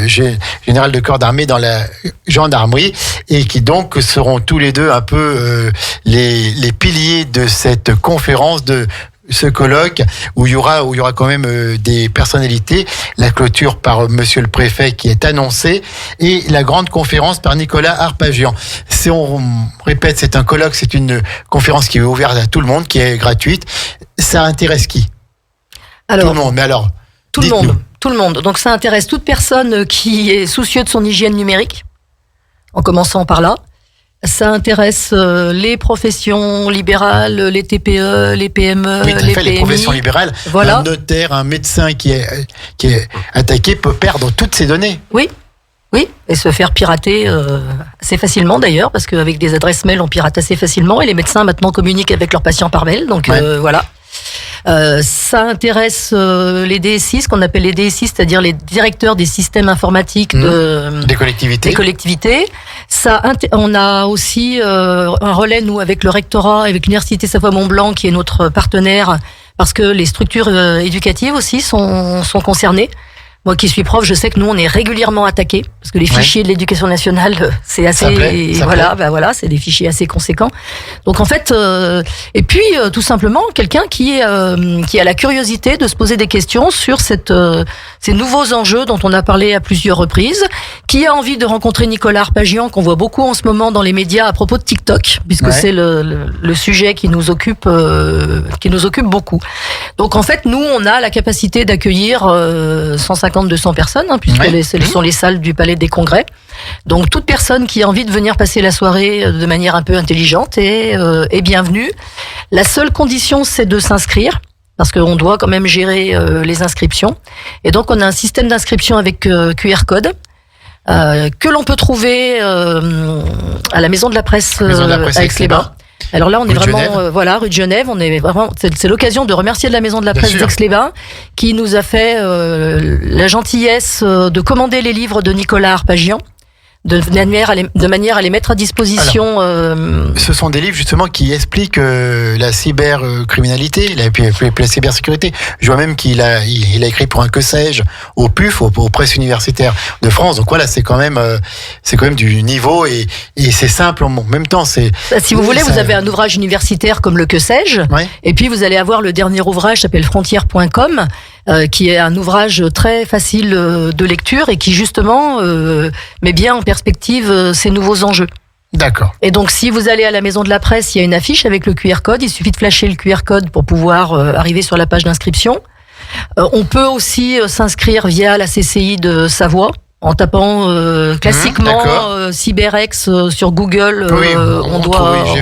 général de corps d'armée dans la gendarmerie, et qui donc seront tous les deux un peu les piliers de cette conférence, de ce colloque où il y aura quand même des personnalités, la clôture par monsieur le préfet qui est annoncée et la grande conférence par Nicolas Arpagian. Si on répète, c'est un colloque, c'est une conférence qui est ouverte à tout le monde, qui est gratuite. Ça intéresse qui? Alors, tout le monde, mais alors tout le monde. Donc ça intéresse toute personne qui est soucieux de son hygiène numérique, en commençant par là. Ça intéresse les professions libérales, les TPE, les PME, les PMI. Les professions libérales. Voilà. Un notaire, un médecin qui est attaqué peut perdre toutes ses données. Oui, et se faire pirater assez facilement d'ailleurs, parce qu'avec des adresses mail, on pirate assez facilement, et les médecins maintenant communiquent avec leurs patients par mail, donc voilà. Ça intéresse les DSI, ce qu'on appelle les DSI, c'est-à-dire les directeurs des systèmes informatiques des collectivités. On a aussi un relais, nous, avec le rectorat, avec l'Université Savoie-Mont-Blanc, qui est notre partenaire, parce que les structures éducatives aussi sont concernées. Moi qui suis prof, je sais que nous on est régulièrement attaqués parce que les fichiers de l'éducation nationale, c'est assez c'est des fichiers assez conséquents. Donc en fait et puis tout simplement quelqu'un qui a la curiosité de se poser des questions sur ces nouveaux enjeux dont on a parlé à plusieurs reprises, Qui a envie de rencontrer Nicolas Arpagian, qu'on voit beaucoup en ce moment dans les médias à propos de TikTok, puisque c'est le sujet qui nous occupe beaucoup. Donc en fait, nous, on a la capacité d'accueillir 150-200 personnes, puisque ce sont les salles du Palais des Congrès. Donc toute personne qui a envie de venir passer la soirée de manière un peu intelligente est bienvenue. La seule condition, c'est de s'inscrire, parce qu'on doit quand même gérer les inscriptions. Et donc on a un système d'inscription avec QR code. Que l'on peut trouver à la Maison de la Presse, à Aix-les-Bains. Alors là, on est vraiment, rue de Genève. On est vraiment, c'est l'occasion de remercier de la Maison de la Presse d'Aix-les-Bains qui nous a fait la gentillesse de commander les livres de Nicolas Arpagian. De manière à les mettre à disposition. Alors, ce sont des livres justement qui expliquent la cybercriminalité, la cybersécurité. Je vois même qu'il a écrit pour un que sais-je au PUF, aux presses universitaires de France. Donc voilà, c'est quand même du niveau et c'est simple en même temps. Si vous voulez, vous avez un ouvrage universitaire comme le que sais-je, et puis vous allez avoir le dernier ouvrage qui s'appelle frontières.com. Qui est un ouvrage très facile de lecture et qui justement met bien en perspective ces nouveaux enjeux. D'accord. Et donc si vous allez à la Maison de la Presse, il y a une affiche avec le QR code, il suffit de flasher le QR code pour pouvoir arriver sur la page d'inscription. On peut aussi s'inscrire via la CCI de Savoie. En tapant classiquement CyberX sur Google,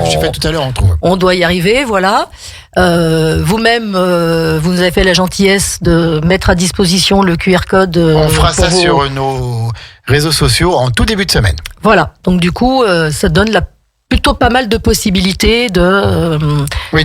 j'ai fait tout à l'heure, on trouve. On doit y arriver, voilà. Vous-même, vous nous avez fait la gentillesse de mettre à disposition le QR code. On fera ça sur nos réseaux sociaux en tout début de semaine. Voilà. Donc du coup, ça donne plutôt pas mal de possibilités de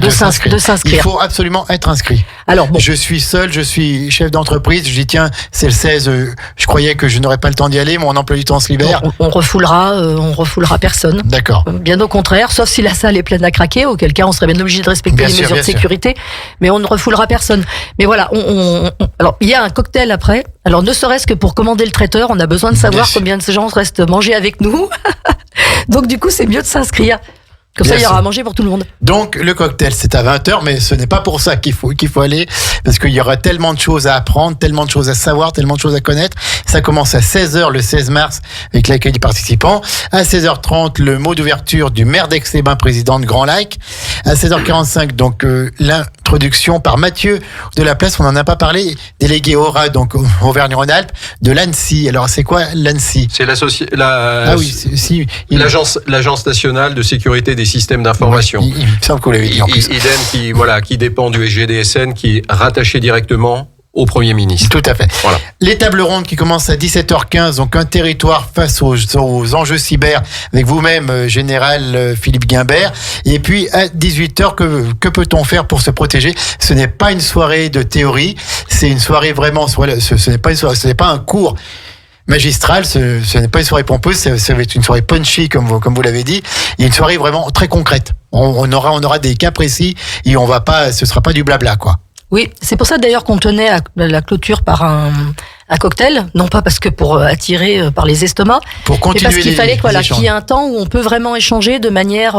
s'inscrire. Il faut absolument être inscrit. Alors bon. Je suis seul, je suis chef d'entreprise, je dis tiens, c'est le 16, je croyais que je n'aurais pas le temps d'y aller, mon emploi du temps se libère. On refoulera personne. D'accord. Bien au contraire, sauf si la salle est pleine à craquer, auquel cas on serait bien obligé de respecter les mesures de sécurité, mais on ne refoulera personne. Mais voilà, alors il y a un cocktail après. Alors ne serait-ce que pour commander le traiteur, on a besoin de savoir combien de ces gens restent manger avec nous. Donc du coup, c'est mieux de s'inscrire. Comme ça, il y aura à manger pour tout le monde. Donc, le cocktail, c'est à 20h, mais ce n'est pas pour ça qu'il faut aller, parce qu'il y aura tellement de choses à apprendre, tellement de choses à savoir, tellement de choses à connaître. Ça commence à 16h le 16 mars avec l'accueil des participants. À 16h30, le mot d'ouverture du maire d'Aix-les-Bains, président de Grand Lac. À 16h45, donc, l'introduction par Mathieu de la Place, on n'en a pas parlé, délégué Aura, donc, Auvergne-Rhône-Alpes, de l'ANSSI. Alors, c'est quoi l'ANSSI? C'est l'Agence nationale de sécurité des systèmes d'information. Il me semble que vous l'avez dit en plus. IDEM qui dépend du SGDSN, qui est rattaché directement au Premier ministre. Tout à fait. Voilà. Les tables rondes qui commencent à 17h15, donc un territoire face aux enjeux cyber, avec vous-même, Général Philippe Guimbert. Et puis à 18h, que peut-on faire pour se protéger? Ce n'est pas une soirée de théorie, c'est une soirée vraiment, ce n'est pas un cours magistral, ce n'est pas une soirée pompeuse, ça va être une soirée punchy comme vous l'avez dit, et une soirée vraiment très concrète. On aura des cas précis et ce sera pas du blabla quoi. Oui, c'est pour ça d'ailleurs qu'on tenait à la clôture par un cocktail, non pas parce que pour attirer par les estomacs, pour continuer, mais parce qu'il fallait qu'il y ait un temps où on peut vraiment échanger de manière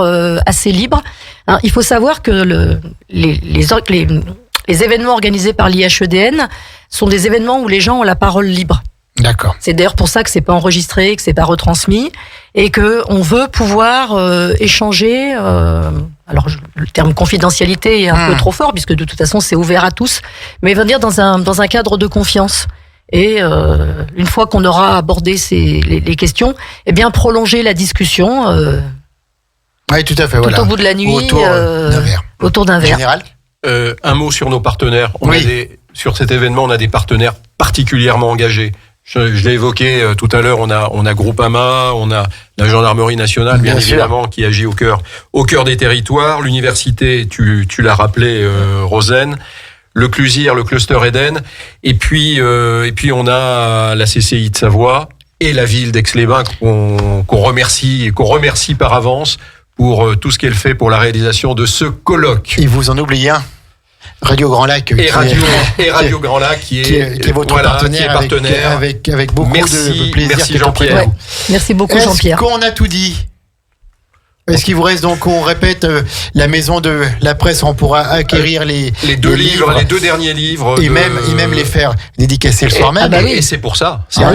assez libre. Alors, il faut savoir que les événements organisés par l'IHEDN sont des événements où les gens ont la parole libre. D'accord. C'est d'ailleurs pour ça que c'est pas enregistré, que c'est pas retransmis, et que on veut pouvoir échanger. Alors le terme confidentialité est un peu trop fort puisque de toute façon c'est ouvert à tous, mais venir dans un cadre de confiance. Et une fois qu'on aura abordé les questions, eh bien prolonger la discussion. Oui, tout à fait. Tout au bout de la nuit, autour d'un verre. Général. Un mot sur nos partenaires. Sur cet événement, on a des partenaires particulièrement engagés. Je l'ai évoqué tout à l'heure, on a Groupama, on a la Gendarmerie nationale, bien évidemment, qui agit au cœur des territoires. L'université, tu l'as rappelé, Rosen. Le CLUSIR, le Cluster Eden. Et puis on a la CCI de Savoie et la ville d'Aix-les-Bains qu'on remercie par avance pour tout ce qu'elle fait pour la réalisation de ce colloque. Et vous en oubliez un. Radio Grand Lac Radio Grand Lac qui est votre partenaire, avec beaucoup de plaisir. Merci Jean-Pierre. Ouais. Merci beaucoup Jean-Pierre. Est-ce qu'on a tout dit? Est-ce qu'il vous reste donc, on répète, la maison de la presse, on pourra acquérir les deux livres, les 2 derniers livres. Et même les faire dédicacer le soir même. Et c'est pour ça. On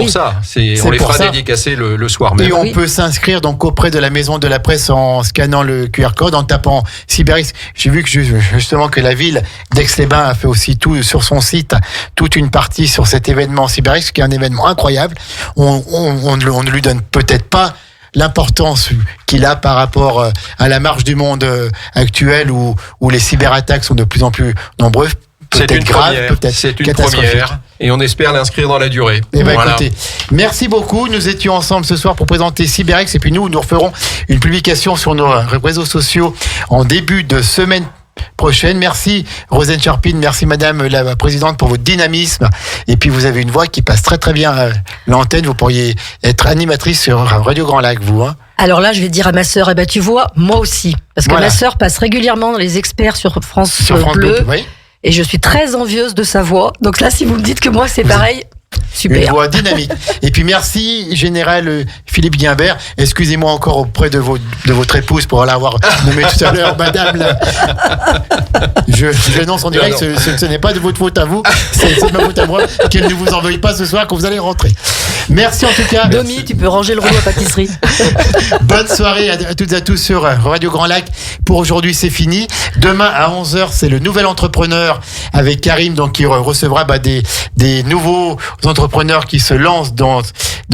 les fera dédicacer le soir même. Et on peut s'inscrire donc auprès de la maison de la presse en scannant le QR code, en tapant CyberX. J'ai vu que justement que la ville d'Aix-les-Bains a fait aussi tout sur son site, toute une partie sur cet événement CyberX, qui est un événement incroyable. On ne lui donne peut-être pas l'importance qu'il a par rapport à la marche du monde actuel où les cyberattaques sont de plus en plus nombreuses. C'est une première et on espère l'inscrire dans la durée. Écoutez, merci beaucoup. Nous étions ensemble ce soir pour présenter CyberX et puis nous referons une publication sur nos réseaux sociaux en début de semaine prochaine. Merci Rosane Charpin, merci Madame la Présidente pour votre dynamisme. Et puis vous avez une voix qui passe très très bien à l'antenne. Vous pourriez être animatrice sur Radio Grand Lac, vous. Alors là, je vais dire à ma sœur, tu vois, moi aussi. Parce que ma sœur passe régulièrement dans les experts sur France Bleu. Oui. Et je suis très envieuse de sa voix. Donc là, si vous me dites que moi, c'est pareil... Super. Une voix dynamique. Et puis merci Général Philippe Guimbert. Excusez-moi encore auprès de votre épouse pour l'avoir nommé tout à l'heure Madame je annonce en direct, ce n'est pas de votre faute à vous, c'est de ma faute à moi, qu'elle ne vous en veuille pas ce soir quand vous allez rentrer. Merci en tout cas. Domi, tu peux ranger le rouleau à pâtisserie. Bonne soirée à toutes et à tous sur Radio Grand Lac. Pour aujourd'hui, c'est fini. Demain à 11h, c'est le nouvel entrepreneur avec Karim, donc qui recevra des nouveaux entrepreneurs qui se lancent dans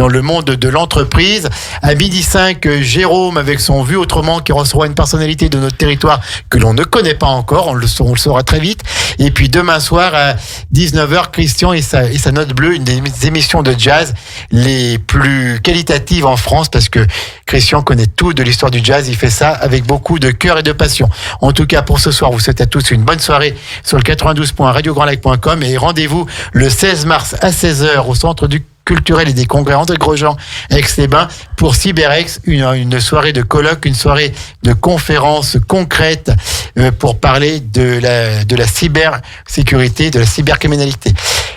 le monde de l'entreprise. À 12h05, Jérôme avec son Vu Autrement qui recevra une personnalité de notre territoire que l'on ne connaît pas encore. On le saura très vite. Et puis demain soir à 19h, Christian et sa note bleue, une des émissions de jazz les plus qualitatives en France parce que Christian connaît tout de l'histoire du jazz. Il fait ça avec beaucoup de cœur et de passion. En tout cas, pour ce soir, vous souhaite à tous une bonne soirée sur le 92.radiograndlac.com et rendez-vous le 16 mars à 16h au centre du culturel et des congrès André Grosjean Aix-les-Bains pour CyberX, une soirée de colloque, une soirée de conférences concrètes pour parler de la cybersécurité, de la cybercriminalité.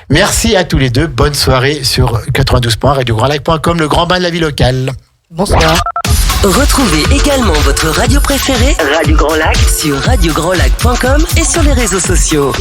Merci à tous les deux. Bonne soirée sur 92.radiograndlac.com, le grand bain de la vie locale. Bonsoir. Retrouvez également votre radio préférée, Radio Grand Lac, sur radiograndlac.com et sur les réseaux sociaux.